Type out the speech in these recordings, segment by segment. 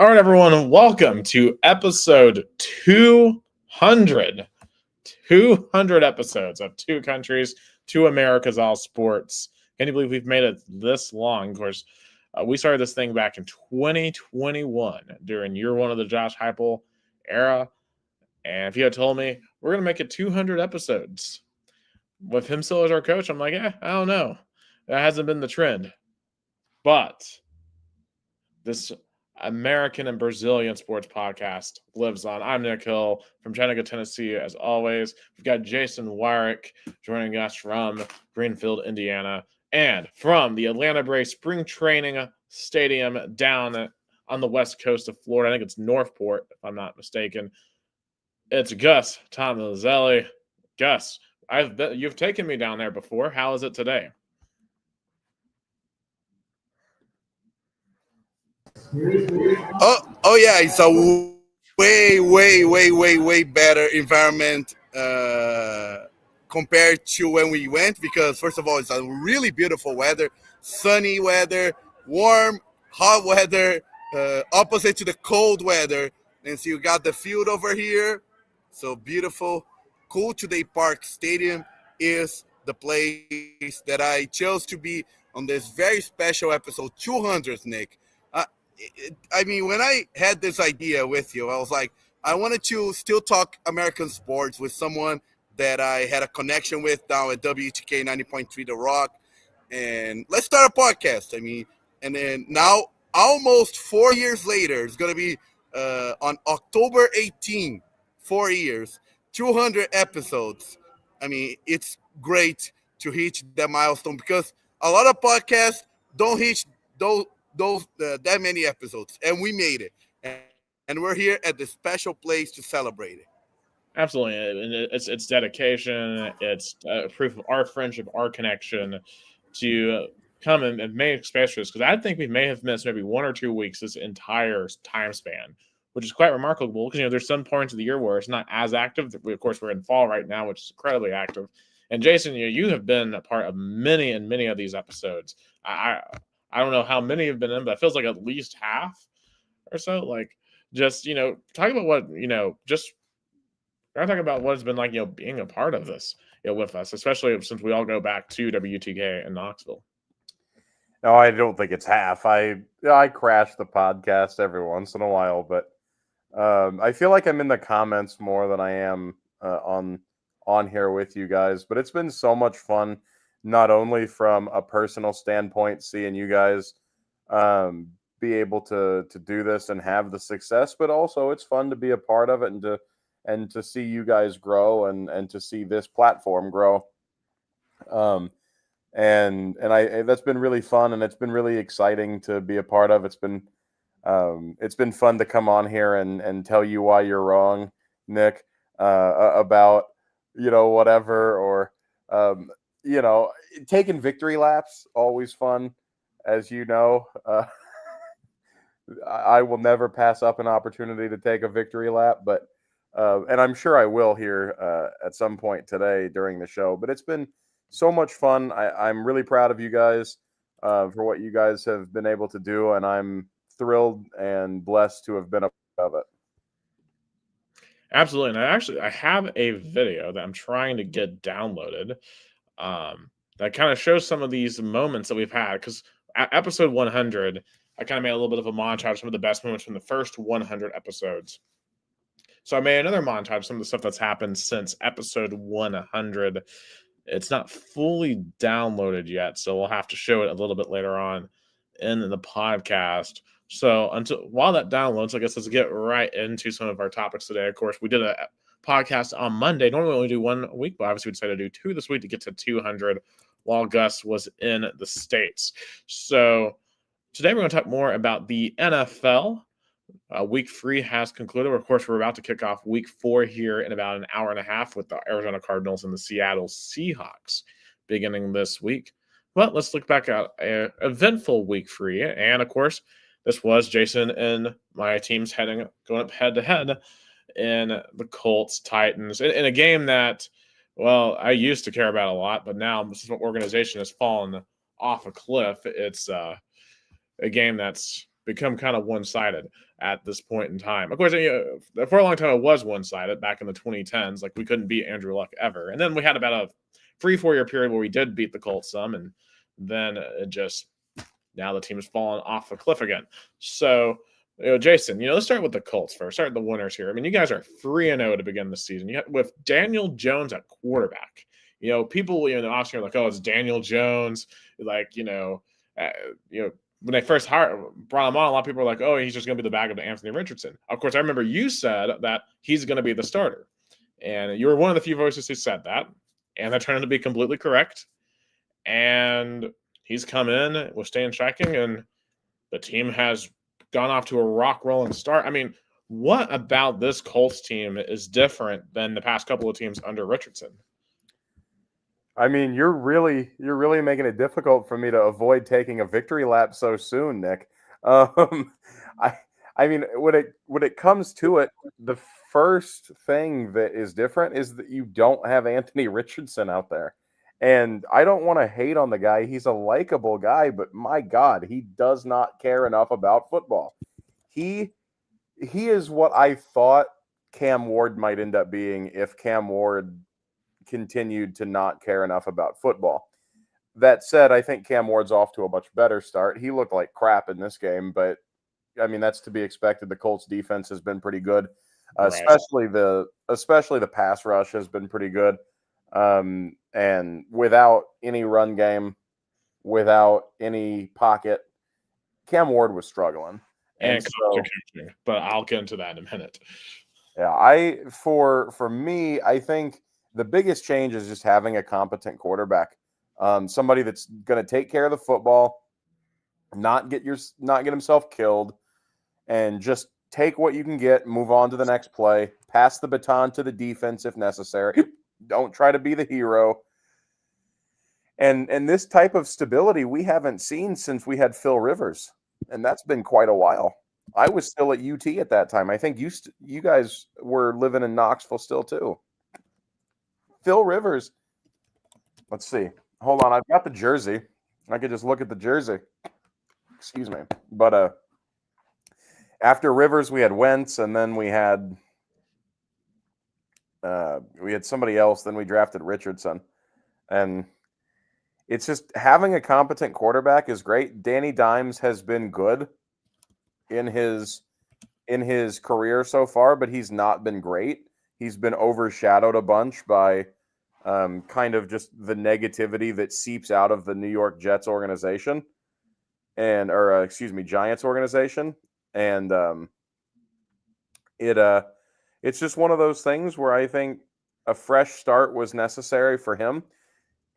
All right, everyone, welcome to episode 200. 200 episodes of Two Countries, Two Americas, All Sports. Can you believe we've made it this long? Of course, we started this thing back in 2021 during year one of the Josh Heupel era. And if you had told me we're going to make it 200 episodes with him still as our coach, I'm like, I don't know. That hasn't been the trend. But this American and Brazilian sports podcast lives on. I'm Nick Hill from Chattanooga, Tennessee. As always, we've got Jason Wyrick joining us from Greenfield, Indiana, and from the Atlanta Braves Spring Training Stadium down on the west coast of Florida. I think it's Northport, if I'm not mistaken. It's Gus Tomazelli. Gus, you've taken me down there before. How is it today? Oh yeah, it's a way better environment compared to when we went, because first of all, it's a really beautiful weather, sunny weather, warm, hot weather, opposite to the cold weather. And so you got the field over here, so beautiful. Cool Today Park Stadium is the place that I chose to be on this very special episode 200, Nick. I mean, when I had this idea with you, I was like, I wanted to still talk American sports with someone that I had a connection with down at WTK 90.3 The Rock. And let's start a podcast. I mean, and then now, almost 4 years later, it's going to be on October 18, 4 years, 200 episodes. I mean, it's great to hit that milestone because a lot of podcasts don't hit those that many episodes, and we made it, and we're here at the special place to celebrate it. Absolutely, and it's dedication. It's proof of our friendship, our connection to come and make space for this, because I think we may have missed maybe 1 or 2 weeks this entire time span, which is quite remarkable because there's some points of the year where it's not as active. Of course, we're in fall right now, which is incredibly active. And Jason, you have been a part of many of these episodes. I don't know how many have been in, but it feels like at least half or so. Like, just, talk about what, just talk about what it's been like, being a part of this, with us, especially since we all go back to WTK in Knoxville. No, I don't think it's half. I crash the podcast every once in a while, but I feel like I'm in the comments more than I am on here with you guys. But it's been so much fun. Not only from a personal standpoint, seeing you guys be able to do this and have the success, but also it's fun to be a part of it and to see you guys grow and to see this platform grow. And that's been really fun, and it's been really exciting to be a part of. It's been fun to come on here and tell you why you're wrong, Nick, about whatever, or taking victory laps, always fun, as you know. I will never pass up an opportunity to take a victory lap, but and I'm sure I will here at some point today during the show. But it's been so much fun. I'm really proud of you guys for what you guys have been able to do, and I'm thrilled and blessed to have been a part of it. Absolutely. And I have a video that I'm trying to get downloaded that kind of shows some of these moments that we've had, because episode 100, I kind of made a little bit of a montage of some of the best moments from the first 100 episodes. So I made another montage of some of the stuff that's happened since episode 100. It's not fully downloaded yet, so we'll have to show it a little bit later on in the podcast. So while that downloads, I guess let's get right into some of our topics today. Of course, we did a podcast on Monday. Normally we only do 1 week, but obviously we decided to do 2 this week to get to 200 while Gus was in the States. So today we're going to talk more about the NFL. Week 3 has concluded. Of course, we're about to kick off week 4 here in about an hour and a half with the Arizona Cardinals and the Seattle Seahawks beginning this week. But let's look back at an eventful week 3. And of course, this was Jason and my teams going up head-to-head in the Colts-Titans in a game that, well, I used to care about a lot, but now this organization has fallen off a cliff. It's a game that's become kind of one-sided at this point in time. Of course, for a long time it was one-sided back in the 2010s. Like we couldn't beat Andrew Luck ever, and then we had about a 3-4 year period where we did beat the Colts some, and then it just now the team has fallen off the cliff again. So, Jason, let's start with the Colts first. Start with the winners here. I mean, you guys are 3-0 to begin the season. With Daniel Jones at quarterback. People, obviously are like, oh, it's Daniel Jones. Like, when they first brought him on, a lot of people were like, oh, he's just going to be the backup to Anthony Richardson. Of course, I remember you said that he's going to be the starter. And you were one of the few voices who said that. And that turned out to be completely correct. And he's come in with Stan Striking, and the team has gone off to a rock-rolling start. I mean, what about this Colts team is different than the past couple of teams under Richardson? I mean, you're really making it difficult for me to avoid taking a victory lap so soon, Nick. I mean, when it comes to it, the first thing that is different is that you don't have Anthony Richardson out there. And I don't want to hate on the guy. He's a likable guy, but my God, he does not care enough about football. He is what I thought Cam Ward might end up being if Cam Ward continued to not care enough about football. That said, I think Cam Ward's off to a much better start. He looked like crap in this game, but I mean, that's to be expected. The Colts defense has been pretty good. Right. Especially the pass rush has been pretty good. And without any run game, without any pocket, Cam Ward was struggling. And coaching, but I'll get into that in a minute. Yeah, for me, I think the biggest change is just having a competent quarterback, somebody that's going to take care of the football, not get himself killed, and just take what you can get, move on to the next play, pass the baton to the defense if necessary. Don't try to be the hero. And this type of stability we haven't seen since we had Phil Rivers, and that's been quite a while. I was still at UT at that time. I think you guys were living in Knoxville still too. Phil Rivers. Let's see. Hold on, I've got the jersey. I could just look at the jersey. Excuse me. But after Rivers, we had Wentz, and then we had somebody else. Then we drafted Richardson, and it's just having a competent quarterback is great. Danny Dimes has been good in his career so far, but he's not been great. He's been overshadowed a bunch by kind of just the negativity that seeps out of the New York Jets organization Giants organization. And it's just one of those things where I think a fresh start was necessary for him.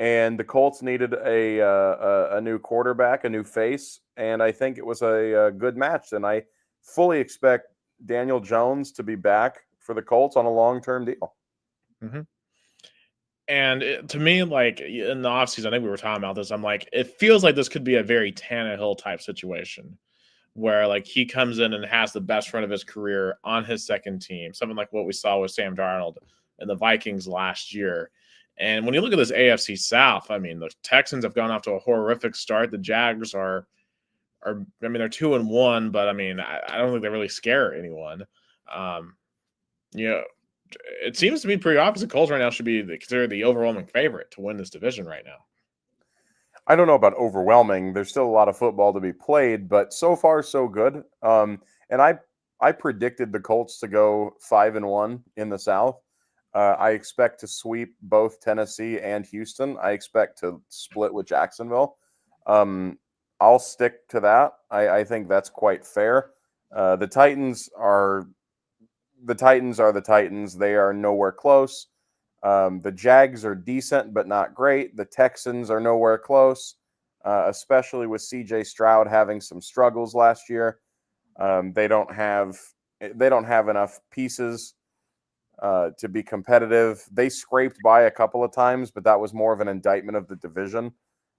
And the Colts needed a new quarterback, a new face, and I think it was a good match. And I fully expect Daniel Jones to be back for the Colts on a long-term deal. Mm-hmm. And to me, like in the offseason, I think we were talking about this. I'm like, it feels like this could be a very Tannehill type situation where like he comes in and has the best run of his career on his second team, something like what we saw with Sam Darnold and the Vikings last year. And when you look at this AFC South, I mean, the Texans have gone off to a horrific start. The Jags are they're 2-1, but I mean, I don't think they really scare anyone. It seems to be pretty obvious the Colts right now should be considered the overwhelming favorite to win this division right now. I don't know about overwhelming. There's still a lot of football to be played, but so far so good. And I predicted the Colts to go 5-1 in the South. I expect to sweep both Tennessee and Houston. I expect to split with Jacksonville. I'll stick to that. I think that's quite fair. The Titans are the Titans. They are nowhere close. The Jags are decent, but not great. The Texans are nowhere close, especially with C.J. Stroud having some struggles last year. They don't have enough pieces to be competitive. They scraped by a couple of times, but that was more of an indictment of the division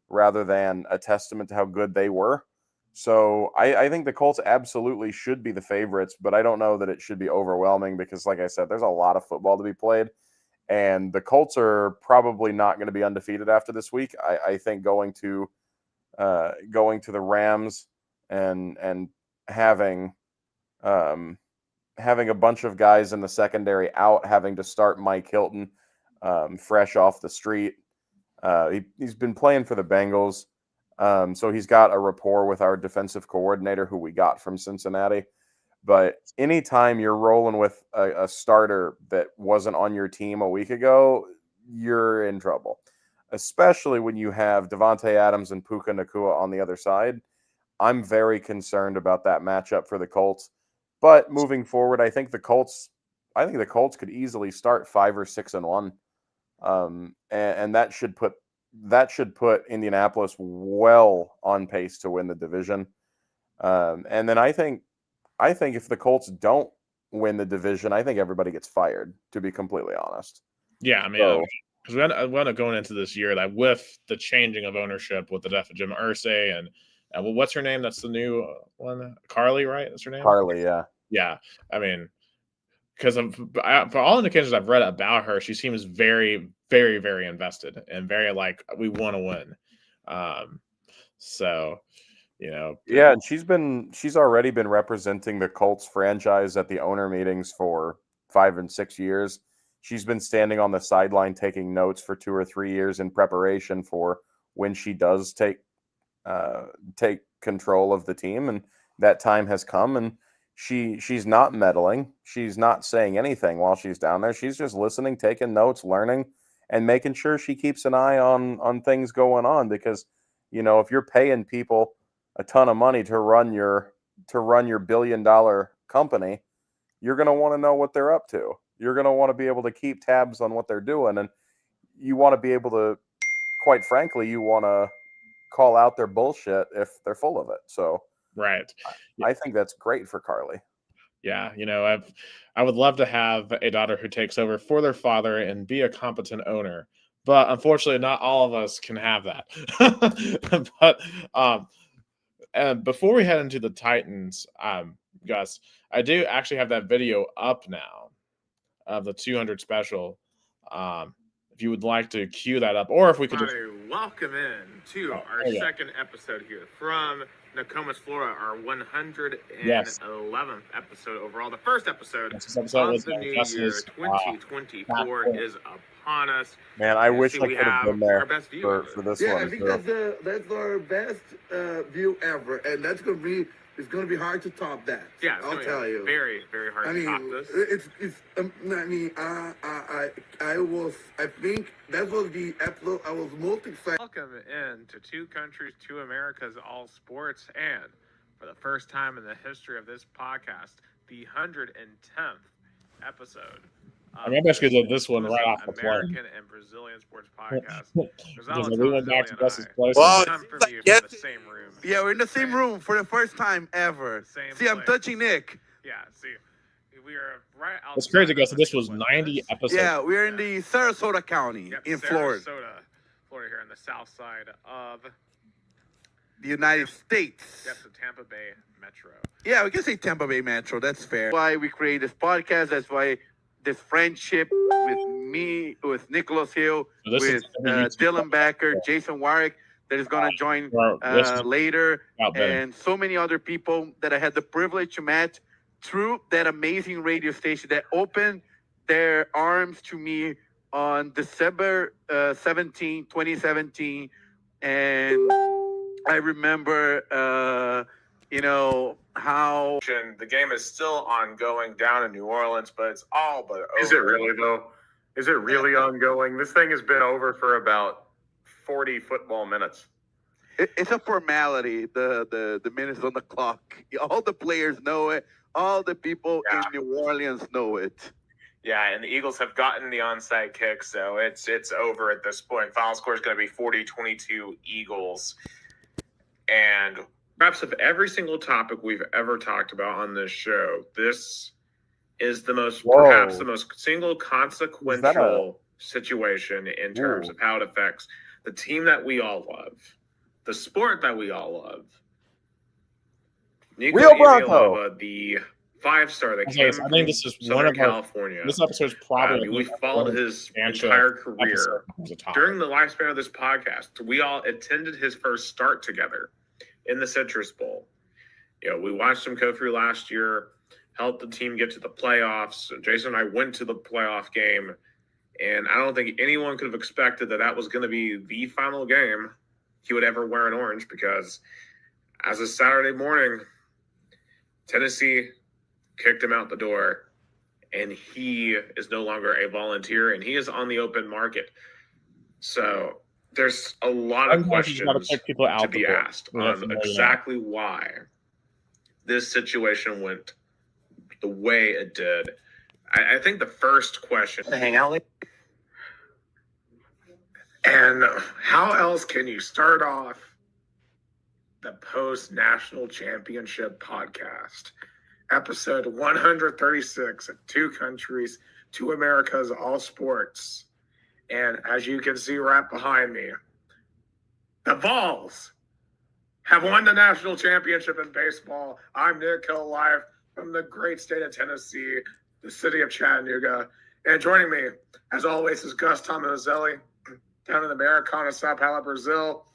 rather than a testament to how good they were. So I think the Colts absolutely should be the favorites, but I don't know that it should be overwhelming because, like I said, there's a lot of football to be played. And the Colts are probably not going to be undefeated after this week. I think going to the Rams and having having a bunch of guys in the secondary out, having to start Mike Hilton fresh off the street. He's been playing for the Bengals, so he's got a rapport with our defensive coordinator who we got from Cincinnati. But anytime you're rolling with a starter that wasn't on your team a week ago, you're in trouble, especially when you have Devontae Adams and Puka Nacua on the other side. I'm very concerned about that matchup for the Colts. But moving forward, I think the Colts could easily start 5 or 6-1, and that should put Indianapolis well on pace to win the division. And then I think if the Colts don't win the division, I think everybody gets fired, to be completely honest. Yeah, I mean, because we end up going into this year that with the changing of ownership with the death of Jim Irsay and what's her name? That's the new one, Carly, right? That's her name. Carly, yeah. Yeah, I mean, because for all indications I've read about her, she seems very, very, very invested and very like we want to win. So, yeah, and she's already been representing the Colts franchise at the owner meetings for 5 and 6 years. She's been standing on the sideline taking notes for 2 or 3 years in preparation for when she does take control of the team, and that time has come. And she's not meddling. She's not saying anything while she's down there. She's just listening, taking notes, learning, and making sure she keeps an eye on things going on. Because if you're paying people a ton of money to run your $1 billion company, you're going to want to know what they're up to. You're going to want to be able to keep tabs on what they're doing, and you want to be able to, quite frankly, you want to call out their bullshit if they're full of it. So, right, I think that's great for Carly. Yeah, I would love to have a daughter who takes over for their father and be a competent owner, but unfortunately, not all of us can have that. But and before we head into the Titans, Gus, I do actually have that video up now of the 200 special. If you would like to cue that up, or if we could just welcome in to our second episode here from Nokomis, Florida, our 111th episode overall. The first episode of the new year, 2024, is upon us. Man, I wish I could have been there for this one. I think that's our best view ever, and that's going to be. It's going to be hard to top that. Yeah, I'll tell you. Very, very hard to top this. I think that was the episode I was most excited. Welcome in to Two Countries, Two Americas, All Sports, and for the first time in the history of this podcast, the 110th episode. Maybe I should do this one right off the plane. American and Brazilian sports podcast. We went back to Gus's place. Well, the same room. Yeah, we're in the same room for the first time ever. See, I'm touching Nick. Yeah, see, we are right outside. It's crazy, Gus. This was 90 episodes. Yeah, we're in the Sarasota County in Florida. Florida, here on the south side of the United States. Yes, the Tampa Bay Metro. Yeah, we can say Tampa Bay Metro. That's fair. That's why we created this podcast. That's why this friendship with me, with Nicholas Hill, with Dylan Backer, Jason Warwick, that is going to join later, and so many other people that I had the privilege to meet through that amazing radio station that opened their arms to me on December 17, 2017. And I remember, how the game is still ongoing down in New Orleans, but it's all but over. Is it really, though? Is it really ongoing? This thing has been over for about 40 football minutes. It's a formality, the minutes on the clock. All the players know it. All the people in New Orleans know it. Yeah, and the Eagles have gotten the onside kick, so it's over at this point. Final score is going to be 40-22 Eagles. And perhaps of every single topic we've ever talked about on this show, this is perhaps the most single consequential situation in terms of how it affects the team that we all love, the sport that we all love. Nico Ivialova, the 5-star that came from Southern California. This episode is probably we followed his entire career. During the lifespan of this podcast, we all attended his first start together in the Citrus Bowl. We watched him go through last year, helped the team get to the playoffs. Jason and I went to the playoff game, and I don't think anyone could have expected that was going to be the final game he would ever wear an orange, because as of Saturday morning, Tennessee kicked him out the door, and he is no longer a volunteer, and he is on the open market. So there's a lot of questions to be asked on exactly why this situation went the way it did. I think the first question to hang out, and how else can you start off the post-national championship podcast, episode 136 of Two Countries, Two Americas, All Sports. And as you can see right behind me, the Vols have won the national championship in baseball. I'm Nick Hill, live from the great state of Tennessee, the city of Chattanooga. And joining me, as always, is Gus Tomazelli, down in the Americana, Sao Paulo, Brazil.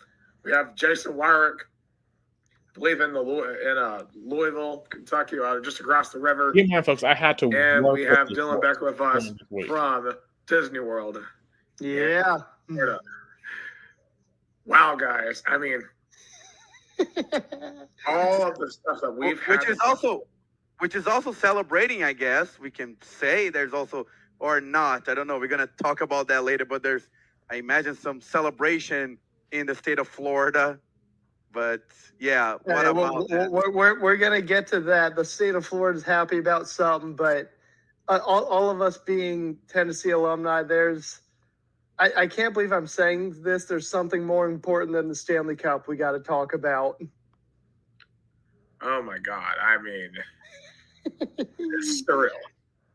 We have Jason Wyrick, I believe in Louisville, Kentucky, just across the river. Keep in mind, folks, I had to. And we have Dylan Becker with us from Disney World. Yeah. Wow, guys. I mean, all of the stuff that we've had. Which is also celebrating, I guess. We can say there's also, or not. I don't know. We're going to talk about that later, but there's, I imagine, some celebration in the state of Florida. But yeah, what about that? We're gonna get to that. The state of Florida is happy about something, but all of us being Tennessee alumni, I can't believe I'm saying this. There's something more important than the Stanley Cup we got to talk about. Oh my God! I mean, it's surreal.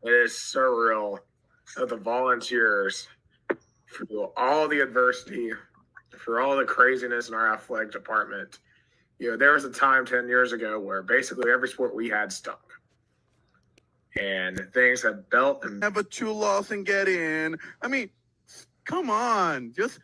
It is surreal that the Volunteers, through all the adversity, for all the craziness in our athletic department, there was a time 10 years ago where basically every sport we had stunk. And things have built and have a 2-loss and get in. I mean, come on. Just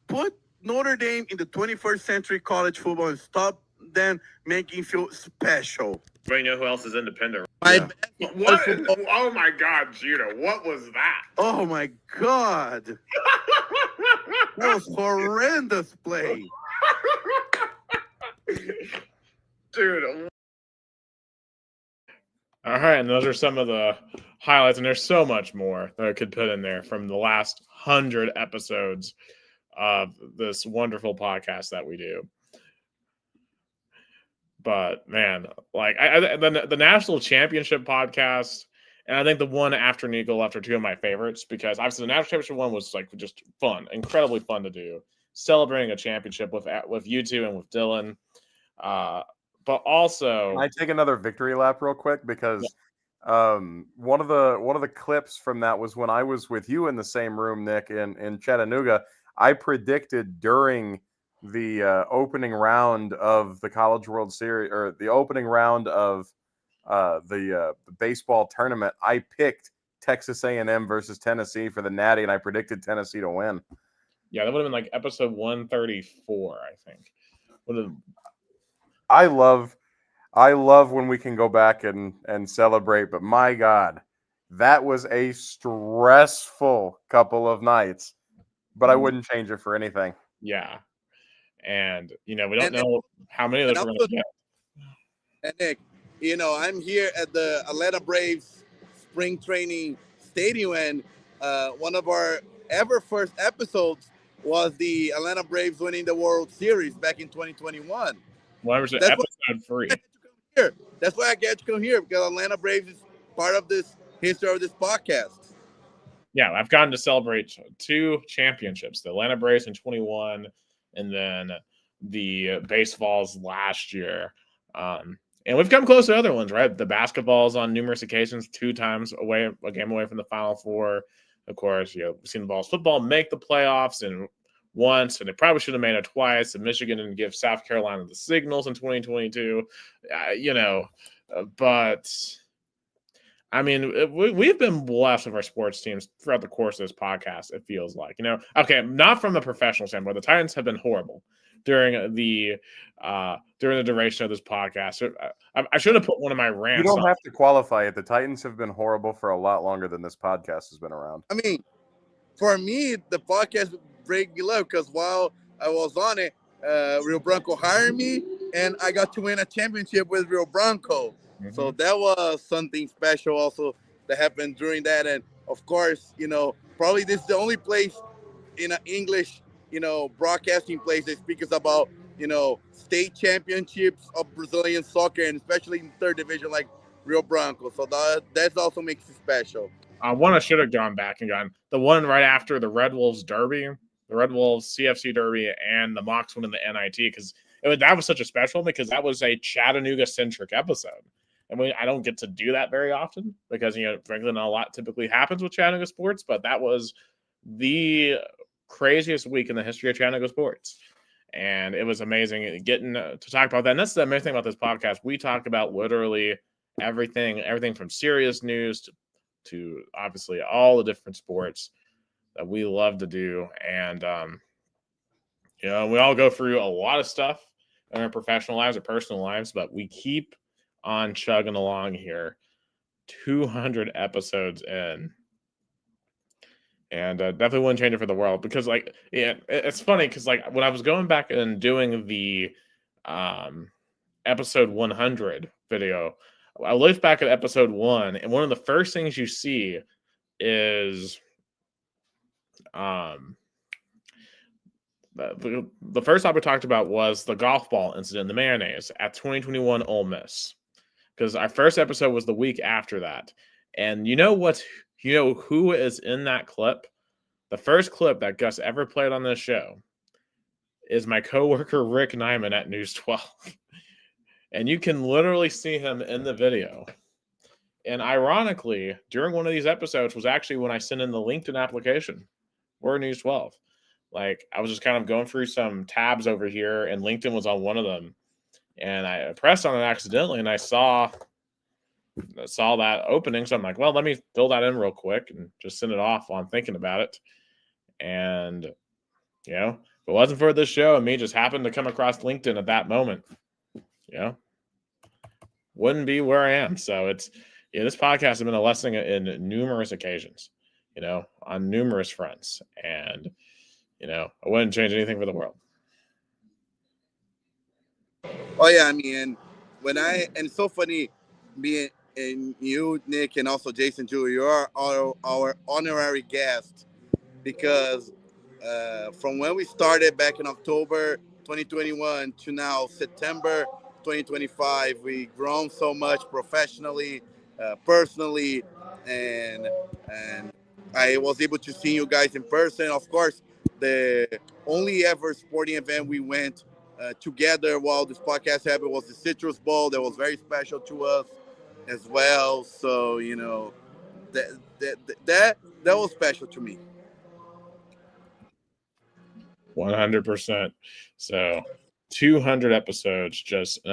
put Notre Dame in the 21st century college football and stop them making feel special. But you know who else is independent? Yeah. What? Oh my God, Judah, what was that? Oh my God. That was horrendous play. Dude. All right, and those are some of the highlights, and there's so much more that I could put in there from the last 100 episodes of this wonderful podcast that we do. But man, like the national championship podcast, and I think the one after Nigel left are two of my favorites, because obviously the national championship one was like just fun, incredibly fun to do, celebrating a championship with you two and with Dylan. But also, can I take another victory lap real quick, because one of the clips from that was when I was with you in the same room, Nick, in Chattanooga. I predicted during the opening round of the College World Series, or the opening round of the baseball tournament, I picked Texas A&M versus Tennessee for the Natty, and I predicted Tennessee to win. Yeah, that would have been like episode 134, I think. I love when we can go back and celebrate, but my God, that was a stressful couple of nights, but I wouldn't change it for anything. Yeah. And, we don't know how many of those we're going to get. And Nick, I'm here at the Atlanta Braves spring training stadium, and one of our first episodes was the Atlanta Braves winning the World Series back in 2021. 100% episode 3. That's why I get to come here, because Atlanta Braves is part of this history of this podcast. Yeah, I've gotten to celebrate 2 championships, the Atlanta Braves in 21, and then the baseballs last year. And we've come close to other ones, right? The basketballs on numerous occasions, 2 times a game away from the Final Four. Of course, we've seen the Vols football make the playoffs and once, and they probably should have made it twice. And Michigan didn't give South Carolina the signals in 2022, but I mean, we've been blessed with our sports teams throughout the course of this podcast, it feels like. Okay, not from a professional standpoint. The Titans have been horrible during the duration of this podcast. I should have put one of my rants. You don't have to qualify it. The Titans have been horrible for a lot longer than this podcast has been around. I mean, for me, the podcast break me love because while I was on it, Rio Branco hired me, and I got to win a championship with Rio Branco. Mm-hmm. So that was something special also that happened during that. And of course, probably this is the only place in an English, broadcasting place that speaks about, state championships of Brazilian soccer, and especially in third division like Rio Branco. So that also makes it special. One I should have gone back and gotten the one right after the Red Wolves Derby, the Red Wolves CFC Derby, and the Mocs one in the NIT, because that was such a special because that was a Chattanooga-centric episode. And I don't get to do that very often because, frankly, not a lot typically happens with Chattanooga sports, but that was the craziest week in the history of Chattanooga sports. And it was amazing getting to talk about that. And that's the amazing thing about this podcast. We talk about literally everything from serious news to obviously all the different sports that we love to do. And, we all go through a lot of stuff in our professional lives or personal lives, but we keep on chugging along here, 200 episodes in, and definitely wouldn't change it for the world because, it's funny because, when I was going back and doing the episode 100 video, I looked back at episode 1, and one of the first things you see is the first topic we talked about was the golf ball incident, the mayonnaise at 2021 Ole Miss. Because our first episode was the week after that. And who is in that clip? The first clip that Gus ever played on this show is my coworker Rick Nyman at News 12. And you can literally see him in the video. And ironically, during one of these episodes was actually when I sent in the LinkedIn application for News 12. I was just kind of going through some tabs over here, and LinkedIn was on one of them. And I pressed on it accidentally, and I saw that opening. So I'm like, well, let me fill that in real quick and just send it off while I'm thinking about it. And, if it wasn't for this show and me just happened to come across LinkedIn at that moment, wouldn't be where I am. So this podcast has been a lesson in numerous occasions, on numerous fronts. And, I wouldn't change anything for the world. Oh yeah, I mean, and it's so funny, me and you, Nick, and also Jason Jr., you are our honorary guest because from when we started back in October 2021 to now September 2025, we've grown so much professionally, personally, and I was able to see you guys in person. Of course, the only ever sporting event we went together while this podcast happened was the Citrus Bowl. That was very special to us as well. So that was special to me. 100%. So 200 episodes, just an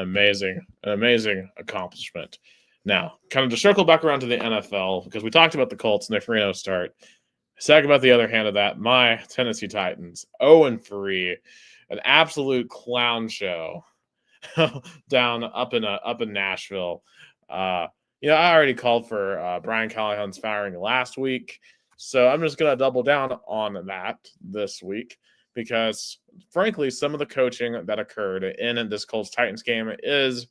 amazing accomplishment. Now, kind of to circle back around to the NFL, because we talked about the Colts and their 3-0 start. Let's talk about the other hand of that, my Tennessee Titans, 0-3. An absolute clown show down up in Nashville. I already called for Brian Callahan's firing last week, so I'm just going to double down on that this week because, frankly, some of the coaching that occurred in this Colts-Titans game is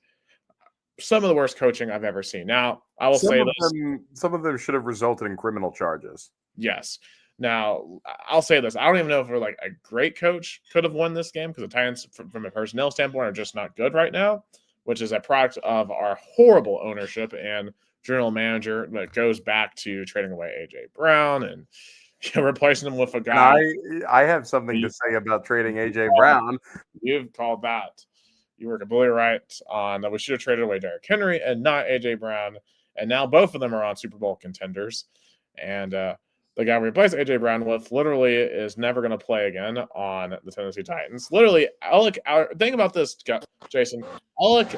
some of the worst coaching I've ever seen. Now, I will say this. Some of them should have resulted in criminal charges. Yes. Now, I'll say this. I don't even know if a great coach could have won this game because the Titans, from a personnel standpoint, are just not good right now, which is a product of our horrible ownership and general manager that goes back to trading away A.J. Brown and replacing him with a guy. I have something to say about trading A.J. Brown. You've called that. You were completely right on that we should have traded away Derrick Henry and not A.J. Brown. And now both of them are on Super Bowl contenders. And the guy we replaced A.J. Brown with literally is never going to play again on the Tennessee Titans. Literally, think about this, Jason. Alec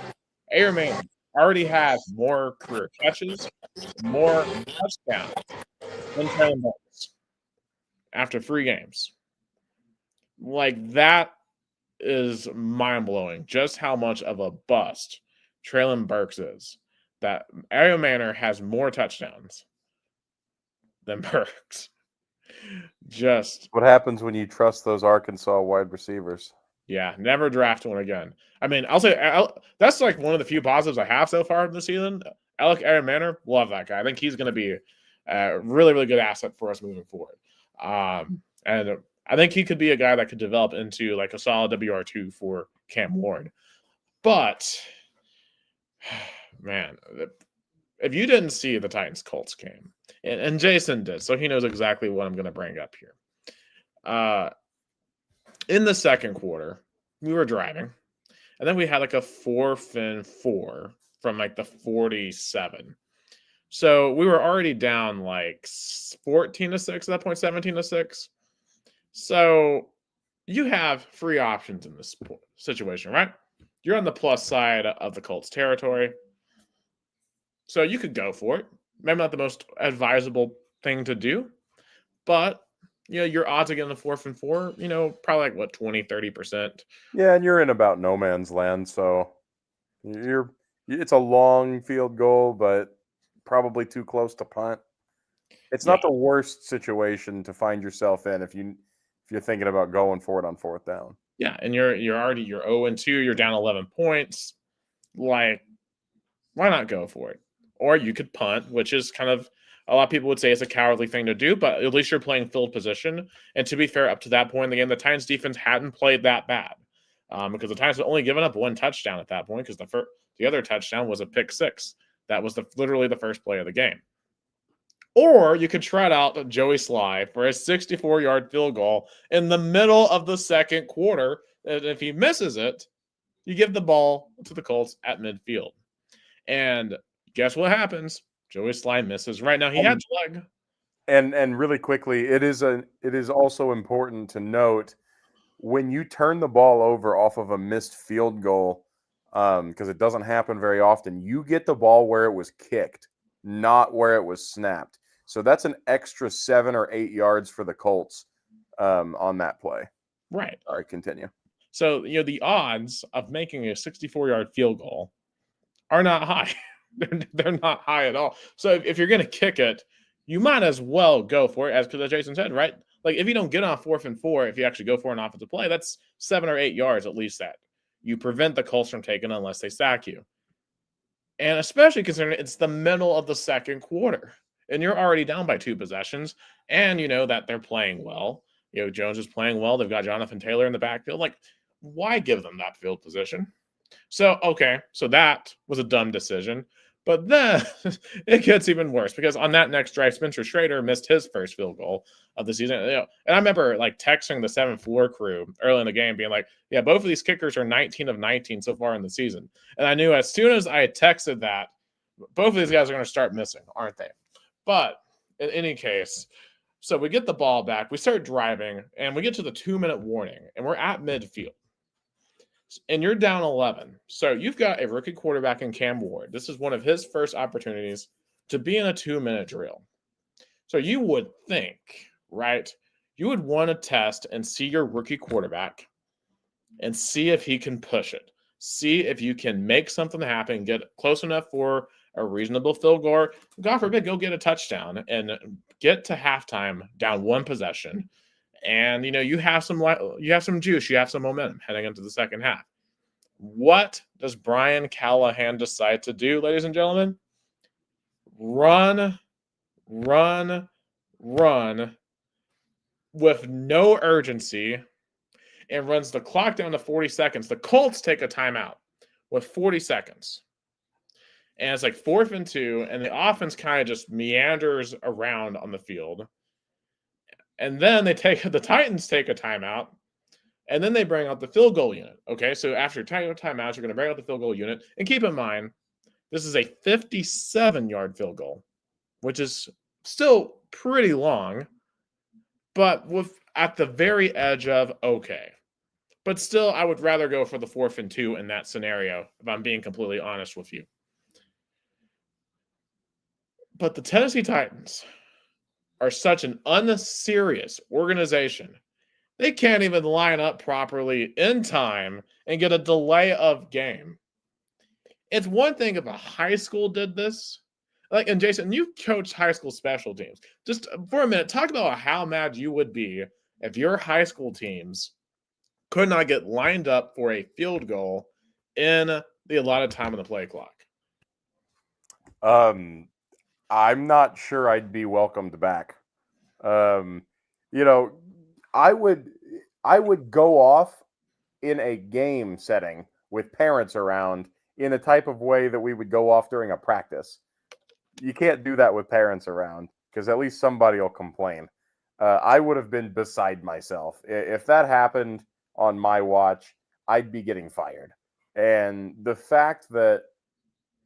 Airman already has more career catches, more touchdowns than Traylon Burks after 3 games. Like, that is mind-blowing, just how much of a bust Traylon Burks is. That Ariel Manor has more touchdowns than Burks. Just, What happens when you trust those Arkansas wide receivers? yeah, never draft one again. I mean, I'll say that's like one of the few positives I have so far this season. Alec Ariel Manor, love that guy. I think he's going to be a really, really good asset for us moving forward. And I think he could be a guy that could develop into like a solid WR2 for Cam Ward. But, man, if you didn't see the Titans-Colts game, and Jason did, so he knows exactly what I'm going to bring up here. In the second quarter, we were driving, and then we had like a 4th and 4 from like the 47. So we were already down like 14-6 at that point, 17-6. So you have 3 options in this situation, right? You're on the plus side of the Colts territory. So you could go for it. Maybe not the most advisable thing to do, but your odds of getting the 4th and 4, probably like what, 20-30%. Yeah, and you're in about no man's land, so it's a long field goal, but probably too close to punt. It's not the worst situation to find yourself in if you're thinking about going for it on 4th down. Yeah, and you're 0-2, you're down 11 points. Like, why not go for it? Or you could punt, which is kind of, a lot of people would say it's a cowardly thing to do, but at least you're playing field position. And to be fair, up to that point in the game, the Titans defense hadn't played that bad because the Titans had only given up 1 touchdown at that point because the other touchdown was a pick 6. That was literally the first play of the game. Or you could trot out Joey Sly for a 64-yard field goal in the middle of the second quarter. And if he misses it, you give the ball to the Colts at midfield. And guess what happens? Joey Sly misses. Right now, he had the leg. And really quickly, it is also important to note when you turn the ball over off of a missed field goal, because it doesn't happen very often, you get the ball where it was kicked, not where it was snapped. So that's an extra 7 or 8 yards for the Colts on that play. Right. All right, continue. So, the odds of making a 64-yard field goal are not high. They're not high at all. So if you're going to kick it, you might as well go for it, because as Jason said, right? Like, if you don't get on 4th and 4, if you actually go for an offensive play, that's 7 or 8 yards at least that you prevent the Colts from taking unless they sack you. And especially considering it's the middle of the second quarter and you're already down by 2 possessions, and you know that they're playing well. Jones is playing well. They've got Jonathan Taylor in the backfield. Like, why give them that field position? So that was a dumb decision. But then it gets even worse because on that next drive, Spencer Schrader missed his first field goal of the season. And I remember like texting the 7th floor crew early in the game being like, yeah, both of these kickers are 19 of 19 so far in the season. And I knew as soon as I had texted that, both of these guys are going to start missing, aren't they? But in any case, so we get the ball back, we start driving, and we get to the 2-minute warning, and we're at midfield. And you're down 11. So you've got a rookie quarterback in Cam Ward. This is one of his first opportunities to be in a 2-minute drill. So you would think, right, you would want to test and see your rookie quarterback and see if he can push it. See if you can make something happen, get close enough for a reasonable field goal. God forbid, go get a touchdown and get to halftime down 1 possession. And, you have some juice, you have some momentum heading into the second half. What does Brian Callahan decide to do, ladies and gentlemen? Run with no urgency and runs the clock down to 40 seconds. The Colts take a timeout with 40 seconds. And it's like 4th and 2, and the offense kind of just meanders around on the field. And then the Titans take a timeout, and then they bring out the field goal unit. Okay, so after timeouts, you're going to bring out the field goal unit. And keep in mind, this is a 57-yard field goal, which is still pretty long, but at the very edge of okay. But still, I would rather go for the 4th and 2 in that scenario, if I'm being completely honest with you. But the Tennessee Titans are such an unserious organization. They can't even line up properly in time and get a delay of game. It's one thing if a high school did this. Like, and Jason, you coached high school special teams. Just for a minute, talk about how mad you would be if your high school teams could not get lined up for a field goal in the allotted time on the play clock. I'm not sure I'd be welcomed back. You know, I would go off in a game setting with parents around in the type of way that we would go off during a practice. You can't do that with parents around because at least somebody will complain. I would have been beside myself. If that happened on my watch, I'd be getting fired. And the fact that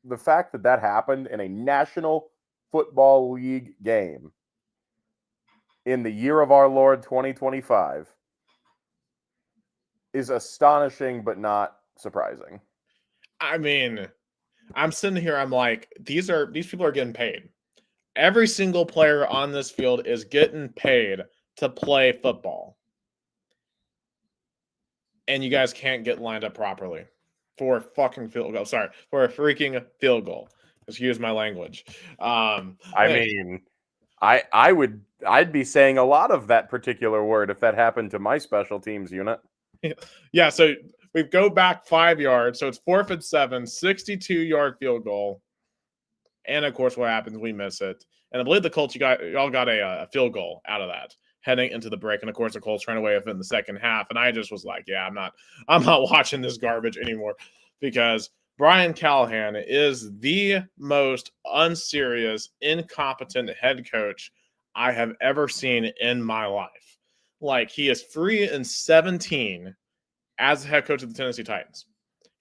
that happened in a National Football League game in the year of our Lord 2025 is astonishing but not surprising. I mean, I'm sitting here, I'm like, these people are getting paid. Every single player on this field is getting paid to play football. And you guys can't get lined up properly for a fucking field goal. Sorry, for a freaking field goal. Excuse my language. I'd be saying a lot of that particular word if that happened to my special teams unit. Yeah, so we go back 5 yards, so it's 4th and 7, 62-yard field goal. And of course, what happens? We miss it. And I believe the Colts, y'all got a field goal out of that heading into the break. And of course, the Colts ran away with it in the second half. And I just was like, yeah, I'm not watching this garbage anymore, because Brian Callahan is the most unserious, incompetent head coach I have ever seen in my life. Like, he is 3-17 as the head coach of the Tennessee Titans.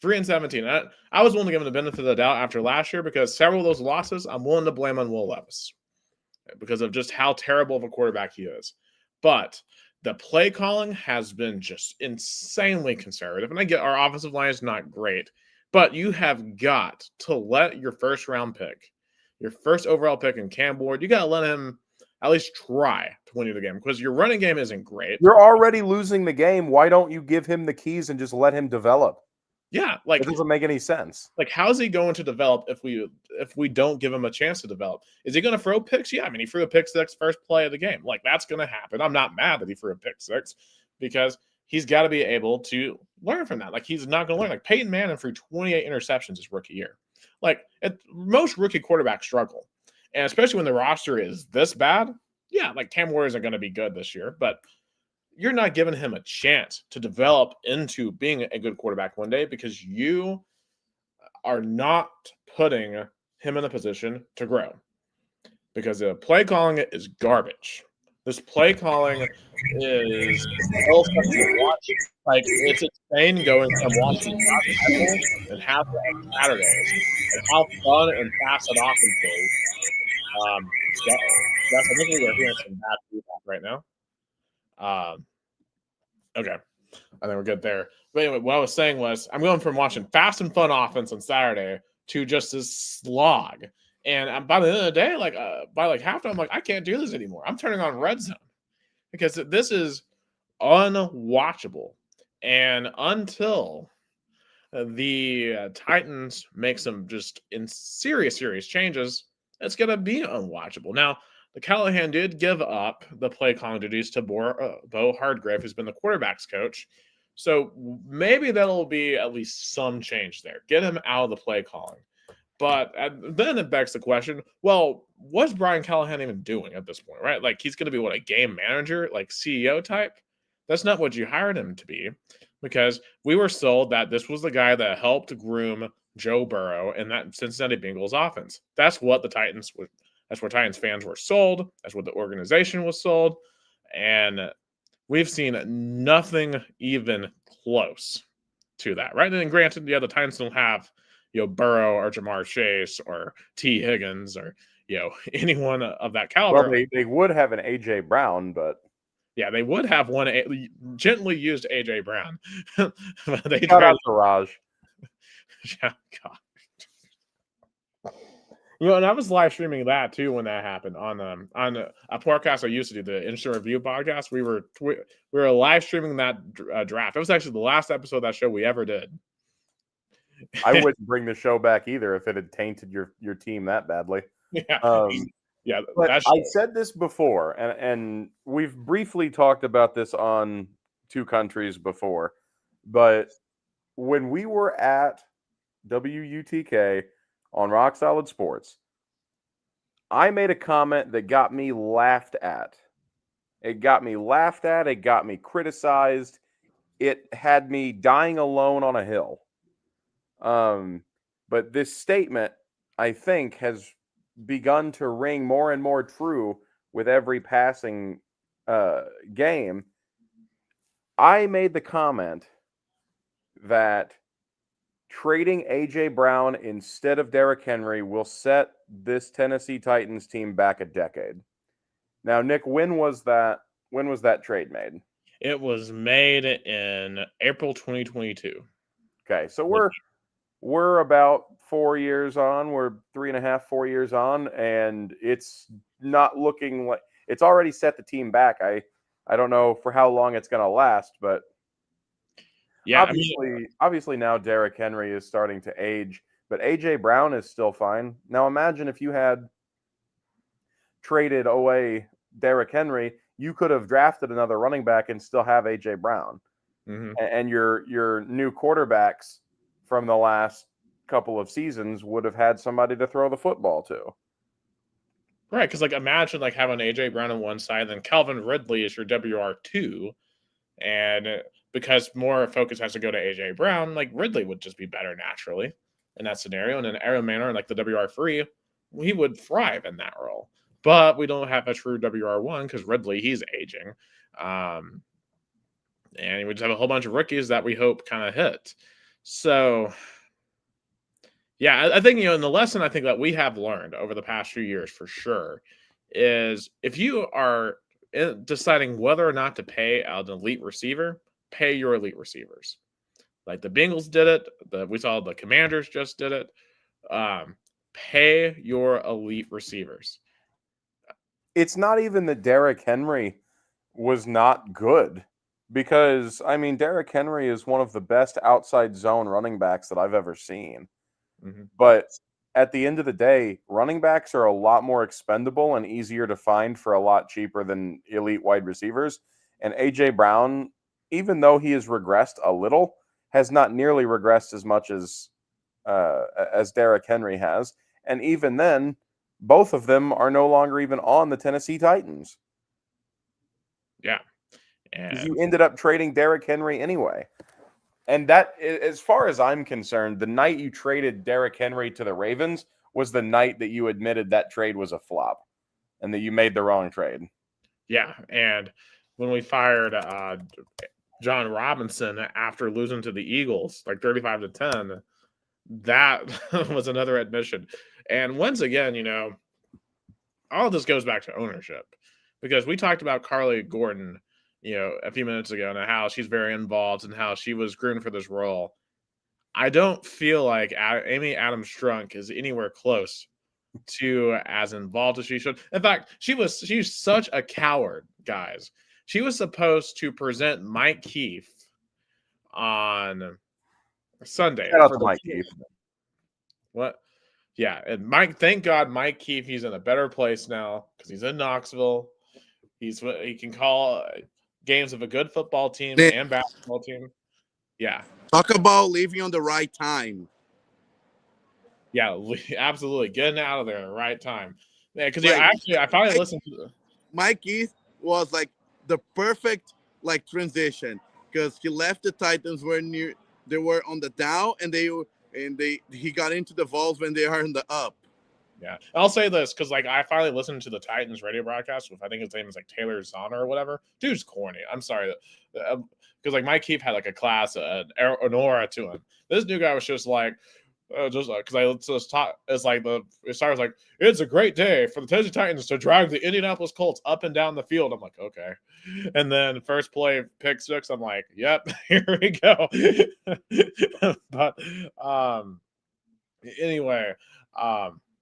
3-17. I was willing to give him the benefit of the doubt after last year, because several of those losses I'm willing to blame on Will Levis because of just how terrible of a quarterback he is. But the play calling has been just insanely conservative. And I get our offensive line is not great, but you have got to let your first round pick, your first overall pick in Cam Ward, you got to let him at least try to win you the game, because your running game isn't great. You're already losing the game. Why don't you give him the keys and just let him develop? Yeah, like, it doesn't make any sense. Like, how's he going to develop if we don't give him a chance to develop? Is he going to throw picks? Yeah, I mean, he threw a pick six first play of the game. Like, that's going to happen. I'm not mad that he threw a pick six, because he's got to be able to learn from that. Like, he's not going to learn. Like, Peyton Manning threw 28 interceptions his rookie year. Like, most rookie quarterbacks struggle, and especially when the roster is this bad. Yeah, like, Cam Ward isn't going to be good this year, but you're not giving him a chance to develop into being a good quarterback one day, because you are not putting him in a position to grow, because the play calling is garbage. This play calling is like, it's insane going from watching and half Saturdays and how fun and fast that offense is. Yes, I think we're hearing some bad feedback right now. Okay, I think we're good there. But anyway, what I was saying was, I'm going from watching fast and fun offense on Saturday to just this slog. And by the end of the day, by halftime, I'm like, I can't do this anymore. I'm turning on Red Zone, because this is unwatchable. And until the Titans make some just serious changes, it's going to be unwatchable. Now, the Callahan did give up the play calling duties to Bo Hardgrave, who's been the quarterback's coach. So maybe that'll be at least some change there. Get him out of the play calling. But then it begs the question, well, what's Brian Callahan even doing at this point, right? Like, he's going to be, a game manager, like CEO type? That's not what you hired him to be, because we were sold that this was the guy that helped groom Joe Burrow and that Cincinnati Bengals offense. That's what the Titans were. That's where Titans fans were sold. That's what the organization was sold. And we've seen nothing even close to that, right? And granted, the Titans don't have, Burrow or Jamar Chase or T. Higgins or, anyone of that caliber. Well, they would have an A.J. Brown, but... Yeah, they would have one gently used A.J. Brown. They Shout out to Raj. Yeah, God. And I was live streaming that too when that happened on a podcast I used to do, the Instant Review podcast. We were live streaming that draft. It was actually the last episode of that show we ever did. I wouldn't bring the show back either if it had tainted your team that badly. Yeah, yeah. But I said this before, and we've briefly talked about this on Two Countries before, but when we were at WUTK on Rock Solid Sports, I made a comment that got me laughed at. It got me laughed at. It got me criticized. It had me dying alone on a hill. But this statement, I think, has begun to ring more and more true with every passing game. I made the comment that trading A.J. Brown instead of Derrick Henry will set this Tennessee Titans team back a decade. Now, Nick, when was that trade made? It was made in April 2022. Okay, so we're about 4 years on. We're 3.5, 4 years on, and it's not looking like it's already set the team back. I don't know for how long it's going to last, but yeah, obviously now Derrick Henry is starting to age, but A.J. Brown is still fine. Now imagine if you had traded away Derrick Henry, you could have drafted another running back and still have A.J. Brown. Mm-hmm. And your new quarterbacks from the last couple of seasons would have had somebody to throw the football to. Right, because imagine having A.J. Brown on one side, then Calvin Ridley is your WR2, and because more focus has to go to A.J. Brown, Ridley would just be better naturally in that scenario, and then Aaron Manor, the WR3, he would thrive in that role. But we don't have a true WR1 because Ridley, he's aging. And we just have a whole bunch of rookies that we hope kind of hit. So, yeah, I think, and the lesson I think that we have learned over the past few years for sure is if you are deciding whether or not to pay an elite receiver, pay your elite receivers. Like the Bengals did it. We saw the Commanders just did it. Pay your elite receivers. It's not even that Derrick Henry was not good because, Derrick Henry is one of the best outside zone running backs that I've ever seen. Mm-hmm. But at the end of the day, running backs are a lot more expendable and easier to find for a lot cheaper than elite wide receivers. And A.J. Brown, even though he has regressed a little, has not nearly regressed as much as Derrick Henry has. And even then, both of them are no longer even on the Tennessee Titans. Yeah. Because you ended up trading Derrick Henry anyway. And that, as far as I'm concerned, the night you traded Derrick Henry to the Ravens was the night that you admitted that trade was a flop and that you made the wrong trade. Yeah. And when we fired John Robinson after losing to the Eagles, 35-10, that was another admission. And once again, all of this goes back to ownership because we talked about Carly Gordon, a few minutes ago and how she's very involved and how she was groomed for this role. I don't feel like Amy Adams Strunk is anywhere close to as involved as she should. In fact, she's such a coward, guys. She was supposed to present Mike Keefe on Sunday. Shout out to Mike Keefe. What? Yeah, and thank God Mike Keefe, he's in a better place now because he's in Knoxville. He can call games of a good football team and basketball team. Yeah. Talk about leaving on the right time. Yeah, absolutely. Getting out of there at the right time. Yeah, because I finally listened to Mike Keefe was the perfect transition because he left the Titans they were on the down and he got into the Vols when they are in the up. Yeah, I'll say this because I finally listened to the Titans radio broadcast with I think his name is Taylor Zahner or whatever. Dude's corny. I'm sorry, because Mike Keefe had a class, an aura to him. This new guy was just because I just talk. It's it starts it's a great day for the Tennessee Titans to drag the Indianapolis Colts up and down the field. I'm like, okay, and then first play pick six. I'm like, yep, here we go. But anyway,